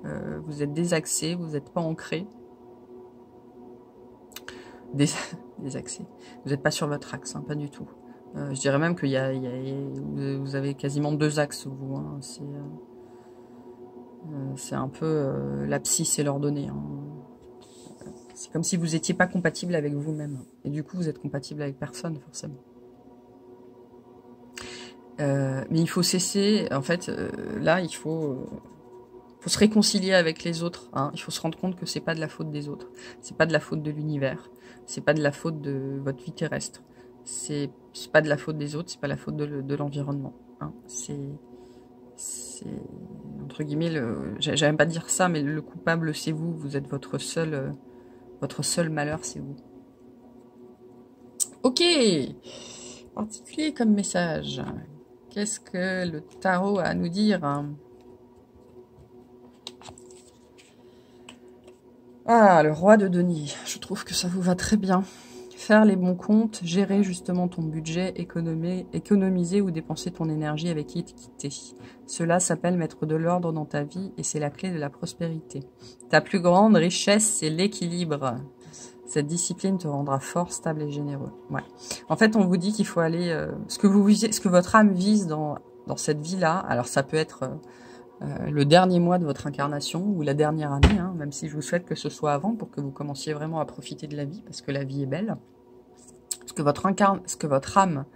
Vous êtes désaxé, vous n'êtes pas ancré. Désaxé. Vous n'êtes pas sur votre axe, hein, pas du tout. Je dirais même qu'il vous avez quasiment 2 axes, vous. Hein. C'est un peu l'abscisse et l'ordonnée. Hein. C'est comme si vous n'étiez pas compatible avec vous-même. Et du coup, vous êtes compatible avec personne, forcément. Mais il faut cesser, en fait, là, il faut se réconcilier avec les autres. Hein. Il faut se rendre compte que c'est pas de la faute des autres. C'est pas de la faute de l'univers. C'est pas de la faute de votre vie terrestre. C'est pas de la faute des autres, c'est pas la faute de l'environnement. Hein. C'est entre guillemets, j'aime pas dire ça, mais le coupable, c'est vous. Vous êtes votre seul malheur, c'est vous. Ok. Particulier comme message. Qu'est-ce que le tarot a à nous dire? Ah, le roi de denier. Je trouve que ça vous va très bien. Faire les bons comptes, gérer justement ton budget, économiser ou dépenser ton énergie avec équité. Cela s'appelle mettre de l'ordre dans ta vie et c'est la clé de la prospérité. Ta plus grande richesse, c'est l'équilibre. Cette discipline te rendra fort, stable et généreux. Ouais. En fait, on vous dit qu'il faut aller... ce que votre âme vise dans cette vie-là, alors ça peut être le dernier mois de votre incarnation ou la dernière année, hein, même si je vous souhaite que ce soit avant pour que vous commenciez vraiment à profiter de la vie, parce que la vie est belle. Ce que votre âme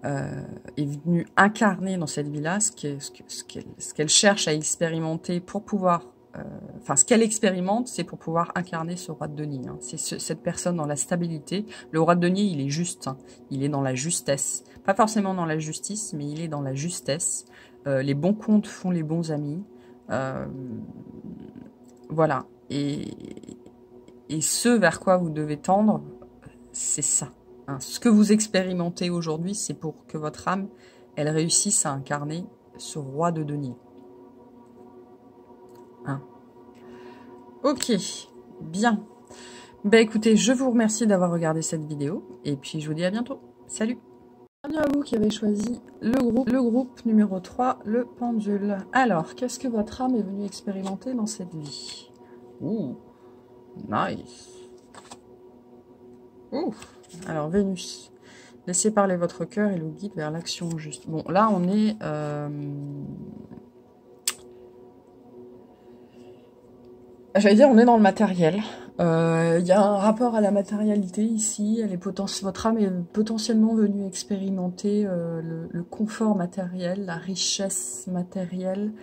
est venue incarner dans cette vie-là, ce qu'elle cherche à expérimenter pour pouvoir... Enfin, ce qu'elle expérimente, c'est pour pouvoir incarner ce roi de denier. Hein. C'est cette personne dans la stabilité. Le roi de denier, il est juste. Hein. Il est dans la justesse. Pas forcément dans la justice, mais il est dans la justesse. Les bons comptes font les bons amis. Voilà. Et ce vers quoi vous devez tendre, c'est ça. Hein. Ce que vous expérimentez aujourd'hui, c'est pour que votre âme, elle réussisse à incarner ce roi de denier. Hein. Ok, bien. Ben écoutez, je vous remercie d'avoir regardé cette vidéo. Et puis je vous dis à bientôt. Salut! Bienvenue à vous qui avez choisi le groupe numéro 3, le pendule. Alors, qu'est-ce que votre âme est venue expérimenter dans cette vie? Ouh, nice. Ouh. Alors, Vénus. Laissez parler votre cœur et le guide vers l'action juste. Bon, là, on est... J'allais dire, on est dans le matériel. Il y a un rapport à la matérialité ici. Votre âme est potentiellement venue expérimenter le confort matériel, la richesse matérielle,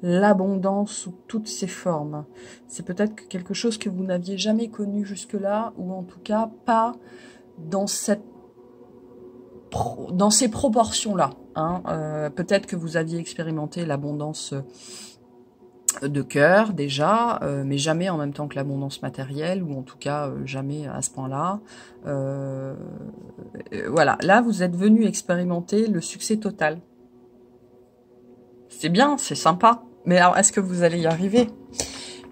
l'abondance sous toutes ses formes. C'est peut-être quelque chose que vous n'aviez jamais connu jusque-là, ou en tout cas pas dans ces proportions-là. Hein. Peut-être que vous aviez expérimenté l'abondance de cœur déjà, mais jamais en même temps que l'abondance matérielle, ou en tout cas jamais à ce point-là. Voilà, là vous êtes venu expérimenter le succès total. C'est bien, c'est sympa, mais alors est-ce que vous allez y arriver?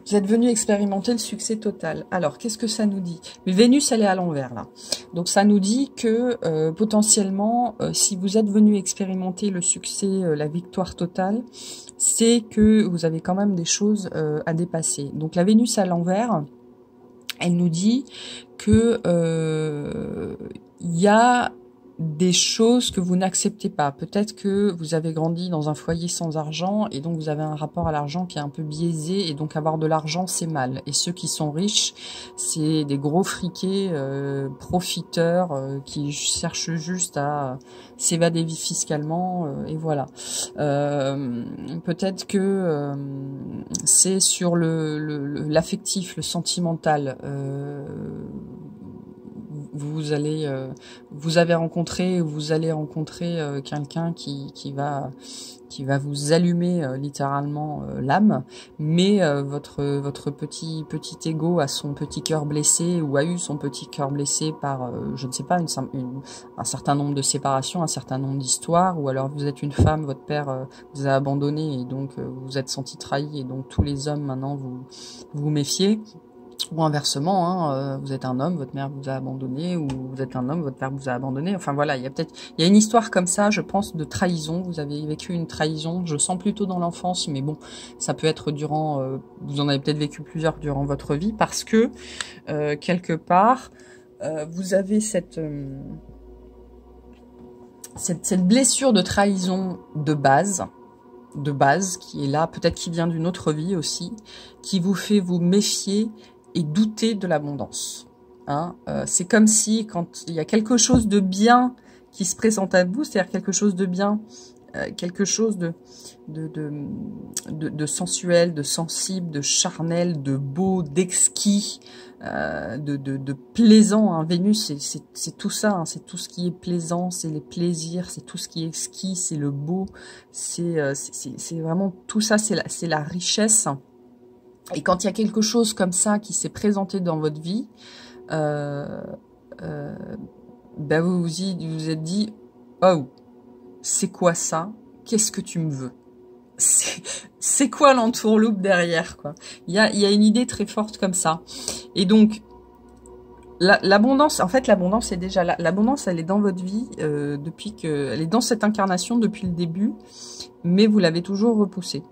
Vous êtes venu expérimenter le succès total. Alors, qu'est-ce que ça nous dit? Vénus, elle est à l'envers, là. Donc, ça nous dit que, potentiellement, si vous êtes venu expérimenter le succès, la victoire totale, c'est que vous avez quand même des choses à dépasser. Donc, la Vénus à l'envers, elle nous dit que il y a des choses que vous n'acceptez pas. Peut-être que vous avez grandi dans un foyer sans argent et donc vous avez un rapport à l'argent qui est un peu biaisé et donc avoir de l'argent c'est mal. Et ceux qui sont riches, c'est des gros friqués, profiteurs qui cherchent juste à s'évader fiscalement et voilà. Peut-être que c'est sur l'affectif, le sentimental. Vous avez rencontré, vous allez rencontrer quelqu'un qui va vous allumer littéralement l'âme, mais votre petit ego a son petit cœur blessé ou a eu son petit cœur blessé par je ne sais pas un certain nombre de séparations, un certain nombre d'histoires, ou alors vous êtes une femme, votre père vous a abandonné et donc vous vous êtes senti trahi et donc tous les hommes maintenant vous méfiez. Ou inversement, vous êtes un homme, votre mère vous a abandonné, ou vous êtes un homme, votre père vous a abandonné. Enfin voilà, il y a une histoire comme ça, je pense, de trahison. Vous avez vécu une trahison, je sens plutôt dans l'enfance, mais bon, ça peut être durant, vous en avez peut-être vécu plusieurs durant votre vie, parce que quelque part, vous avez cette blessure de trahison de base, qui est là, peut-être qui vient d'une autre vie aussi, qui vous fait vous méfier et douter de l'abondance. Hein, c'est comme si quand il y a quelque chose de bien qui se présente à vous, c'est-à-dire quelque chose de bien, quelque chose de sensuel, de sensible, de charnel, de beau, d'exquis, de plaisant. Hein. Vénus, c'est tout ça, hein. C'est tout ce qui est plaisant, c'est les plaisirs, c'est tout ce qui est exquis, c'est le beau, c'est vraiment tout ça, c'est la richesse. Et quand il y a quelque chose comme ça qui s'est présenté dans votre vie, ben vous vous êtes dit, oh, c'est quoi ça? Qu'est-ce que tu me veux? C'est quoi l'entourloupe derrière, quoi? Il y a une idée très forte comme ça. Et donc, l'abondance, en fait, l'abondance est déjà là. L'abondance, elle est dans votre vie elle est dans cette incarnation depuis le début, mais vous l'avez toujours repoussée.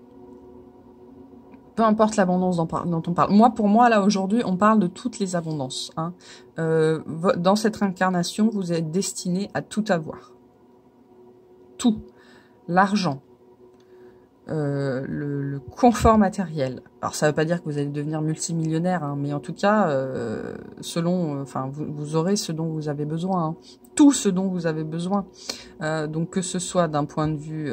Peu importe l'abondance dont on parle. Pour moi, là, aujourd'hui, on parle de toutes les abondances. Hein. Dans cette incarnation, vous êtes destiné à tout avoir. Tout. L'argent. Le confort matériel. Alors, ça ne veut pas dire que vous allez devenir multimillionnaire, hein, mais en tout cas, vous aurez ce dont vous avez besoin. Hein. Tout ce dont vous avez besoin. Donc que ce soit d'un point de vue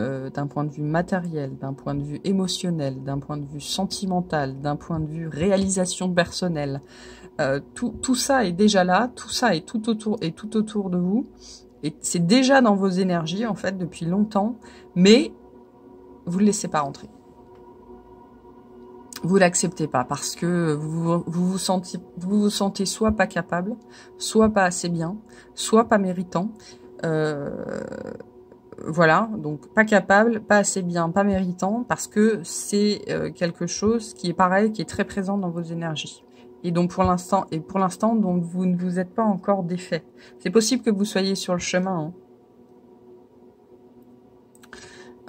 matériel, d'un point de vue émotionnel, d'un point de vue sentimental, d'un point de vue réalisation personnelle, tout ça est déjà là, tout ça est tout autour de vous, et c'est déjà dans vos énergies en fait depuis longtemps, mais vous le laissez pas rentrer. Vous l'acceptez pas parce que vous vous sentez soit pas capable, soit pas assez bien, soit pas méritant. Voilà, donc pas capable, pas assez bien, pas méritant, parce que c'est quelque chose qui est pareil, qui est très présent dans vos énergies. Et donc pour l'instant, donc vous ne vous êtes pas encore défait. C'est possible que vous soyez sur le chemin.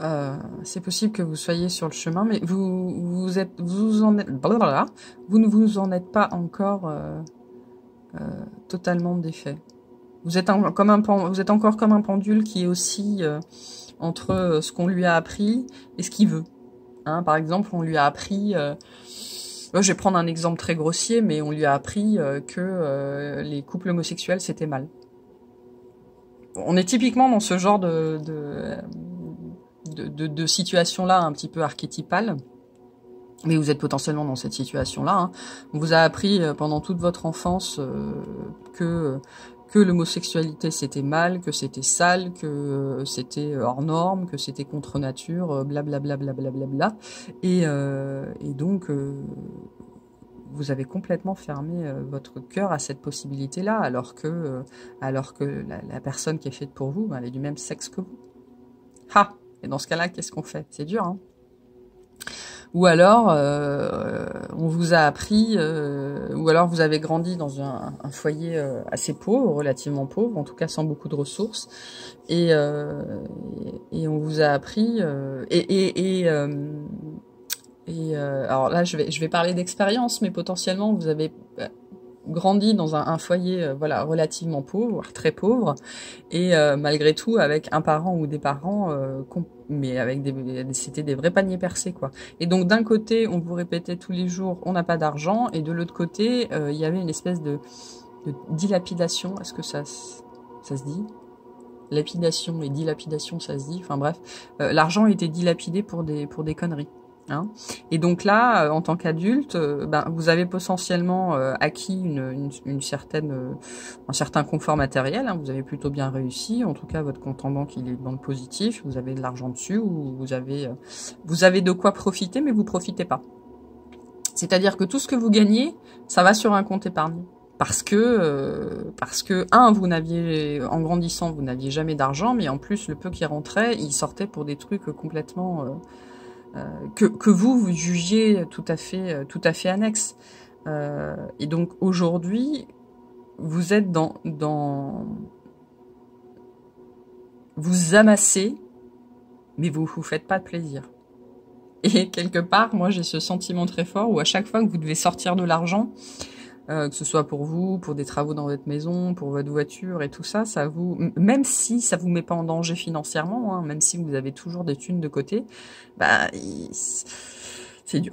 Hein. C'est possible que vous soyez sur le chemin, mais vous ne vous en êtes pas encore totalement défait. Vous êtes encore comme un pendule qui est aussi entre ce qu'on lui a appris et ce qu'il veut. Hein, par exemple, on lui a appris, je vais prendre un exemple très grossier, mais on lui a appris que les couples homosexuels c'était mal. On est typiquement dans ce genre de situation-là un petit peu archétypale, mais vous êtes potentiellement dans cette situation-là. Hein. On vous a appris pendant toute votre enfance que l'homosexualité c'était mal, que c'était sale, que c'était hors norme, que c'était contre nature, blablabla, blablabla. Et donc vous avez complètement fermé votre cœur à cette possibilité-là, alors que la personne qui est faite pour vous, elle est du même sexe que vous. Ha! Et dans ce cas-là, qu'est-ce qu'on fait? C'est dur, hein. Ou alors, on vous a appris, ou alors vous avez grandi dans un foyer assez pauvre, relativement pauvre, en tout cas sans beaucoup de ressources, et on vous a appris, alors là, je vais parler d'expérience, mais potentiellement vous avez grandi dans un foyer voilà, relativement pauvre, voire très pauvre, et malgré tout avec un parent ou des parents, mais avec c'était des vrais paniers percés, quoi. Et donc d'un côté, on vous répétait tous les jours, on n'a pas d'argent, et de l'autre côté, il y avait une espèce de dilapidation. Est-ce que ça se dit? Lapidation et dilapidation, ça se dit. Enfin bref, l'argent était dilapidé pour des conneries. Hein. Et donc là, en tant qu'adulte, ben, vous avez potentiellement acquis une certaine, un certain confort matériel. Hein. Vous avez plutôt bien réussi. En tout cas, votre compte en banque, il est dans le positif. Vous avez de l'argent dessus, ou vous avez de quoi profiter, mais vous profitez pas. C'est-à-dire que tout ce que vous gagnez, ça va sur un compte épargne. Parce que, vous n'aviez, en grandissant, vous n'aviez jamais d'argent, mais en plus, le peu qui rentrait, il sortait pour des trucs complètement que vous jugiez tout à fait annexes. Et donc aujourd'hui, vous êtes vous amassez, mais vous vous faites pas de plaisir. Et quelque part, moi, j'ai ce sentiment très fort où à chaque fois que vous devez sortir de l'argent, que ce soit pour vous, pour des travaux dans votre maison, pour votre voiture et tout ça, même si ça vous met pas en danger financièrement, hein, même si vous avez toujours des thunes de côté, bah, c'est dur.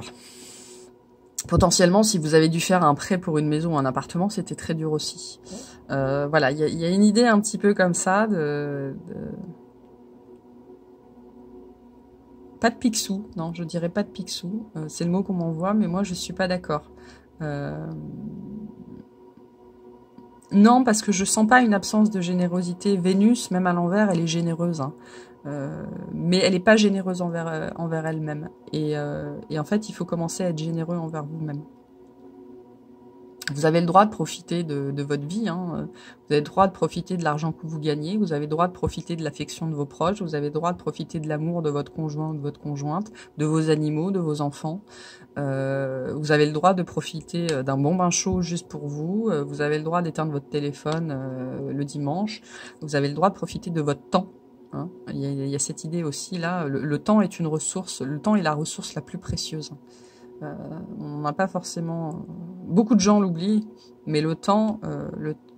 Potentiellement, si vous avez dû faire un prêt pour une maison ou un appartement, c'était très dur aussi. Voilà, il y a une idée un petit peu comme ça pas de picsou, non, je dirais pas de picsou. C'est le mot qu'on m'envoie, mais moi, je suis pas d'accord. Non, parce que je sens pas une absence de générosité. Vénus, même à l'envers, elle est généreuse, hein. Mais elle n'est pas généreuse envers elle-même. Et en fait, il faut commencer à être généreux envers vous-même. Vous avez le droit de profiter de votre vie, hein. Vous avez le droit de profiter de l'argent que vous gagnez, vous avez le droit de profiter de l'affection de vos proches, vous avez le droit de profiter de l'amour de votre conjoint ou de votre conjointe, de vos animaux, de vos enfants. Vous avez le droit de profiter d'un bon bain chaud juste pour vous, vous avez le droit d'éteindre votre téléphone le dimanche, vous avez le droit de profiter de votre temps. Hein. Il y a cette idée aussi là, le temps est une ressource, le temps est la ressource la plus précieuse. On n'a pas forcément... Beaucoup de gens l'oublient, mais le temps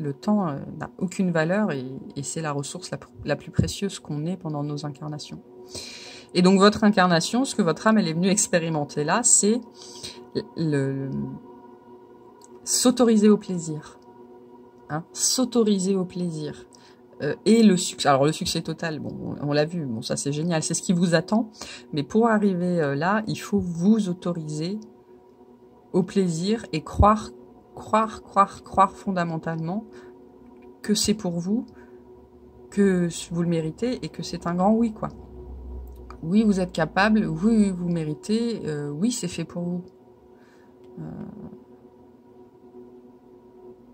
n'a aucune valeur et c'est la ressource la plus précieuse qu'on ait pendant nos incarnations. Et donc votre incarnation, ce que votre âme elle est venue expérimenter là, c'est s'autoriser au plaisir. Hein, s'autoriser au plaisir. Et le succès, alors le succès total, bon, on l'a vu, bon ça c'est génial, c'est ce qui vous attend, mais pour arriver là, il faut vous autoriser au plaisir et croire fondamentalement que c'est pour vous, que vous le méritez et que c'est un grand oui, quoi. Oui, vous êtes capable, oui, vous méritez, oui, c'est fait pour vous.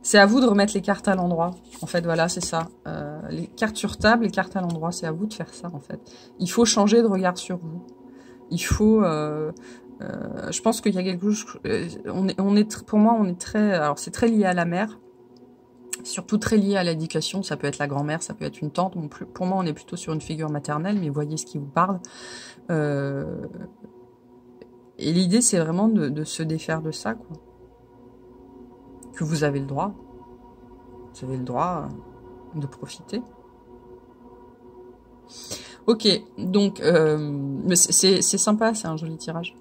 C'est à vous de remettre les cartes à l'endroit. En fait, voilà, c'est ça. Les cartes sur table, les cartes à l'endroit, c'est à vous de faire ça, en fait. Il faut changer de regard sur vous. Il faut... je pense qu'il y a quelque chose... pour moi, on est très... Alors, c'est très lié à la mère. Surtout très lié à l'éducation. Ça peut être la grand-mère, ça peut être une tante. Bon, pour moi, on est plutôt sur une figure maternelle, mais voyez ce qui vous parle. Et l'idée, c'est vraiment de se défaire de ça, quoi. Que vous avez le droit. Vous avez le droit de profiter. Ok, donc c'est sympa, c'est un joli tirage.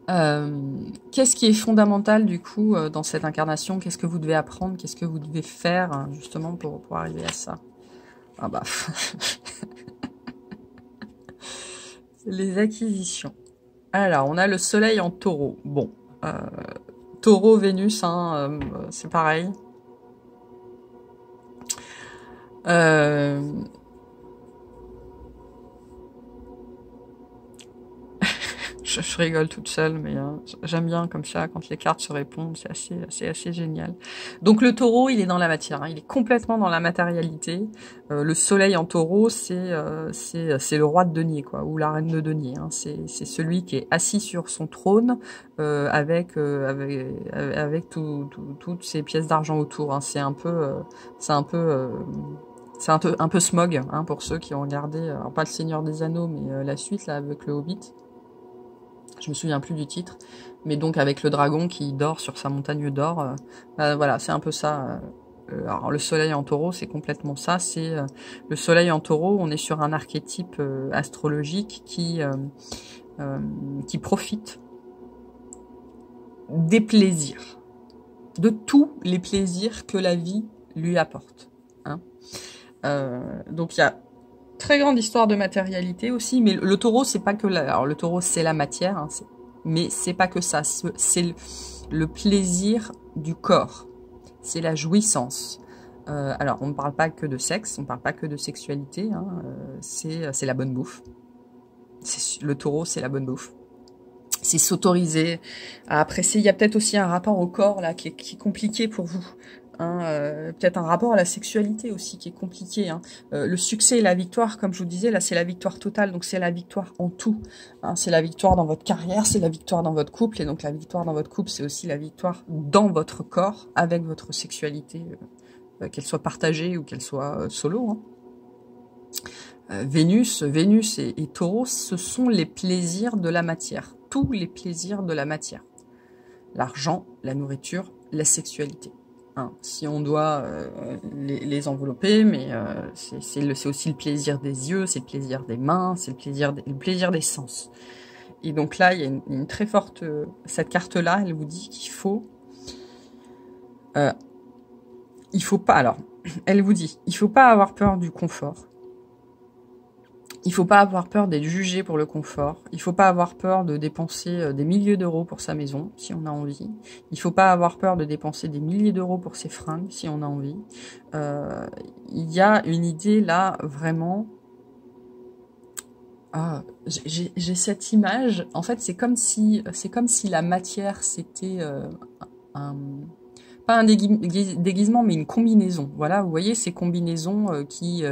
Qu'est-ce qui est fondamental du coup dans cette incarnation? Qu'est-ce que vous devez apprendre? Qu'est-ce que vous devez faire justement pour arriver à ça? Ah bah les acquisitions. Alors on a le soleil en taureau. Bon, taureau, Vénus, hein, c'est pareil. Je rigole toute seule, mais j'aime bien comme ça, quand les cartes se répondent, c'est assez génial. Donc le taureau, il est dans la matière, hein, il est complètement dans la matérialité. Le soleil en taureau, c'est le roi de denier, quoi, ou la reine de denier. Hein. C'est celui qui est assis sur son trône avec toutes ces pièces d'argent autour. Hein. C'est un peu Smog, hein, pour ceux qui ont regardé, alors pas le Seigneur des Anneaux, mais la suite là avec le Hobbit. Je me souviens plus du titre. Mais donc avec le dragon qui dort sur sa montagne d'or. Voilà, c'est un peu ça. Alors le soleil en taureau, c'est complètement ça. C'est le soleil en taureau, on est sur un archétype astrologique qui profite des plaisirs, de tous les plaisirs que la vie lui apporte. Hein. Donc il y a très grande histoire de matérialité aussi, mais le taureau, c'est pas que alors le taureau, c'est la matière, hein, mais c'est pas que ça. C'est le plaisir du corps, c'est la jouissance. Alors, on ne parle pas que de sexe, on ne parle pas que de sexualité, hein, c'est la bonne bouffe. Le taureau, c'est la bonne bouffe. C'est s'autoriser à apprécier. Il y a peut-être aussi un rapport au corps là qui est compliqué pour vous. Hein, peut-être un rapport à la sexualité aussi qui est compliqué. Hein. Le succès et la victoire, comme je vous disais, là c'est la victoire totale, donc c'est la victoire en tout. Hein, c'est la victoire dans votre carrière, c'est la victoire dans votre couple, et donc la victoire dans votre couple, c'est aussi la victoire dans votre corps, avec votre sexualité, qu'elle soit partagée ou qu'elle soit solo. Hein. Vénus et Taureau, ce sont les plaisirs de la matière, tous les plaisirs de la matière. L'argent, la nourriture, la sexualité. Hein, si on doit les envelopper, mais c'est aussi le plaisir des yeux, c'est le plaisir des mains, c'est le plaisir des sens. Et donc là, il y a une très forte... cette carte-là, elle vous dit qu'il faut... il faut pas... Alors, elle vous dit, il faut pas avoir peur du confort. Il faut pas avoir peur d'être jugé pour le confort. Il faut pas avoir peur de dépenser des milliers d'euros pour sa maison, si on a envie. Il faut pas avoir peur de dépenser des milliers d'euros pour ses fringues, si on a envie. Il y a une idée là, vraiment... j'ai cette image. En fait, c'est comme si la matière, c'était pas un déguisement, mais une combinaison. Voilà, vous voyez ces combinaisons qui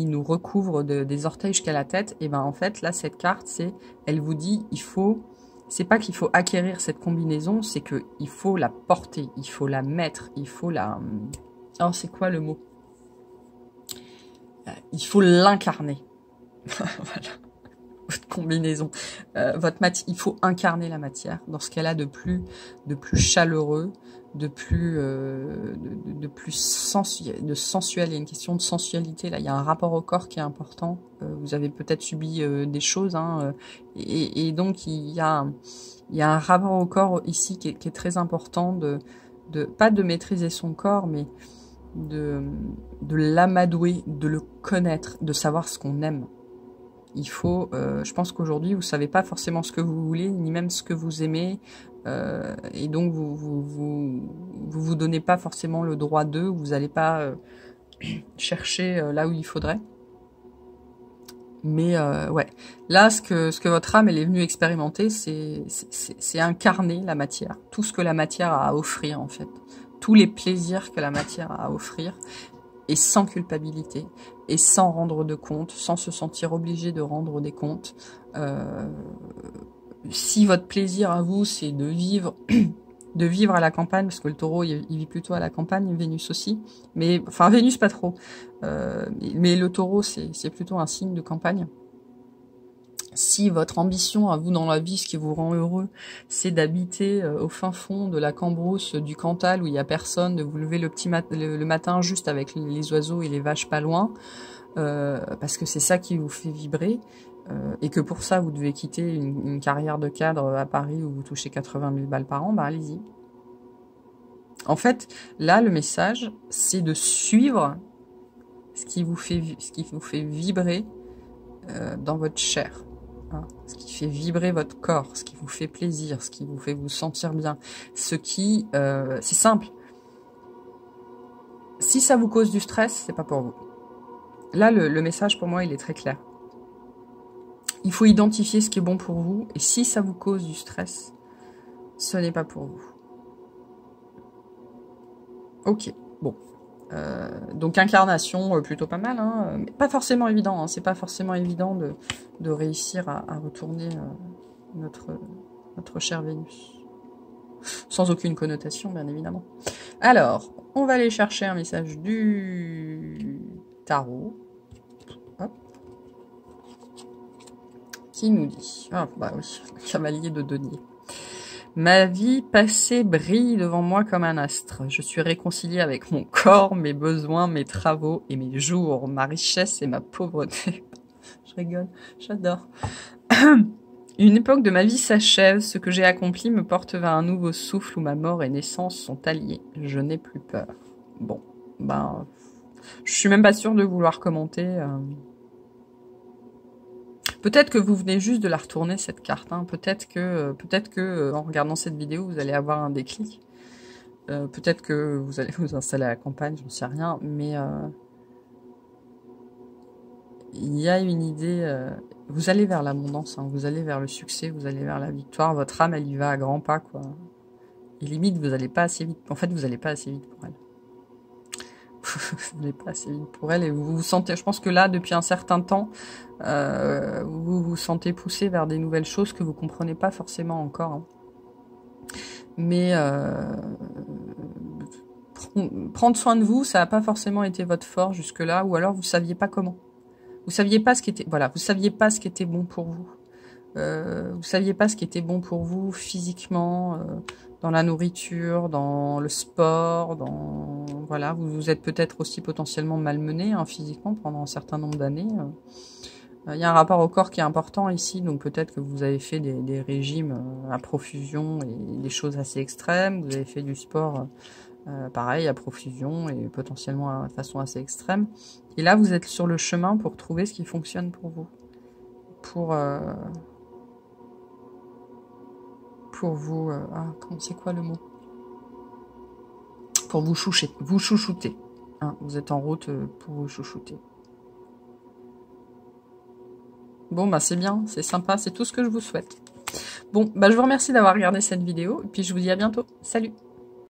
nous recouvre des orteils jusqu'à la tête, et ben en fait là cette carte elle vous dit c'est pas qu'il faut acquérir cette combinaison, c'est que il faut la porter, il faut la mettre, il faut alors c'est quoi le mot, il faut l'incarner. Voilà, votre combinaison, il faut incarner la matière dans ce qu'elle a de plus chaleureux, de plus sensuel. Il y a une question de sensualité là, il y a un rapport au corps qui est important. Vous avez peut-être subi des choses, hein, et donc il y a un rapport au corps ici qui est très important, pas de maîtriser son corps, mais de l'amadouer, de le connaître, de savoir ce qu'on aime. Il faut, je pense qu'aujourd'hui, vous savez pas forcément ce que vous voulez, ni même ce que vous aimez, et donc vous donnez pas forcément le droit d'eux, vous allez pas chercher là où il faudrait. Mais ouais, là, ce que votre âme elle est venue expérimenter, c'est incarner la matière, tout ce que la matière a à offrir en fait, tous les plaisirs que la matière a à offrir. Et sans culpabilité, et sans rendre de compte, sans se sentir obligé de rendre des comptes. Si votre plaisir à vous, c'est de vivre à la campagne, parce que le taureau, il vit plutôt à la campagne, Vénus aussi, mais enfin Vénus pas trop, mais le taureau, c'est plutôt un signe de campagne. Si votre ambition à vous dans la vie, ce qui vous rend heureux, c'est d'habiter au fin fond de la cambrousse du Cantal où il y a personne, de vous lever le matin juste avec les oiseaux et les vaches pas loin, parce que c'est ça qui vous fait vibrer, et que pour ça vous devez quitter une carrière de cadre à Paris où vous touchez 80 000 balles par an, bah allez-y. En fait, là le message, c'est de suivre ce qui vous fait vibrer dans votre chair. Ce qui fait vibrer votre corps, ce qui vous fait plaisir, ce qui vous fait vous sentir bien, c'est simple. Si ça vous cause du stress, c'est pas pour vous. Là, le message pour moi, il est très clair. Il faut identifier ce qui est bon pour vous, et si ça vous cause du stress, ce n'est pas pour vous. Ok, bon. Donc incarnation, plutôt pas mal, hein, mais pas forcément évident. Hein, c'est pas forcément évident de réussir à retourner notre chère Vénus. Sans aucune connotation, bien évidemment. Alors, on va aller chercher un message du tarot. Hop. qui nous dit? Ah, bah oui, cavalier de denier. Ma vie passée brille devant moi comme un astre. Je suis réconciliée avec mon corps, mes besoins, mes travaux et mes jours, ma richesse et ma pauvreté. Je rigole, j'adore. Une époque de ma vie s'achève. Ce que j'ai accompli me porte vers un nouveau souffle où ma mort et naissance sont alliées. Je n'ai plus peur. Bon, ben, je suis même pas sûre de vouloir commenter. Peut-être que vous venez juste de la retourner cette carte. Hein. Peut-être que en regardant cette vidéo, vous allez avoir un déclic. Peut-être que vous allez vous installer à la campagne, j'en sais rien. Mais il y a une idée. Vous allez vers l'abondance, hein. Vous allez vers le succès, vous allez vers la victoire. Votre âme, elle y va à grands pas, quoi. Et limite, vous n'allez pas assez vite. En fait, vous n'allez pas assez vite pour elle. Vous n'allez pas assez vite pour elle et vous vous sentez, je pense que là, depuis un certain temps, vous vous sentez poussé vers des nouvelles choses que vous comprenez pas forcément encore. Hein. Mais prendre soin de vous, ça n'a pas forcément été votre fort jusque-là, ou alors vous saviez pas comment. Vous saviez pas ce qui était, voilà, vous saviez pas ce qui était bon pour vous. Vous saviez pas ce qui était bon pour vous physiquement, dans la nourriture, dans le sport, dans voilà, vous êtes peut-être aussi potentiellement malmené hein, physiquement pendant un certain nombre d'années. Il y a un rapport au corps qui est important ici, donc peut-être que vous avez fait des régimes à profusion et des choses assez extrêmes. Vous avez fait du sport pareil à profusion et potentiellement de façon assez extrême. Et là, vous êtes sur le chemin pour trouver ce qui fonctionne pour vous, pour vous, c'est quoi le mot? Pour vous chouchouter. Hein, vous êtes en route pour vous chouchouter. Bon, bah c'est bien, c'est sympa, c'est tout ce que je vous souhaite. Bon, bah je vous remercie d'avoir regardé cette vidéo, et puis je vous dis à bientôt. Salut!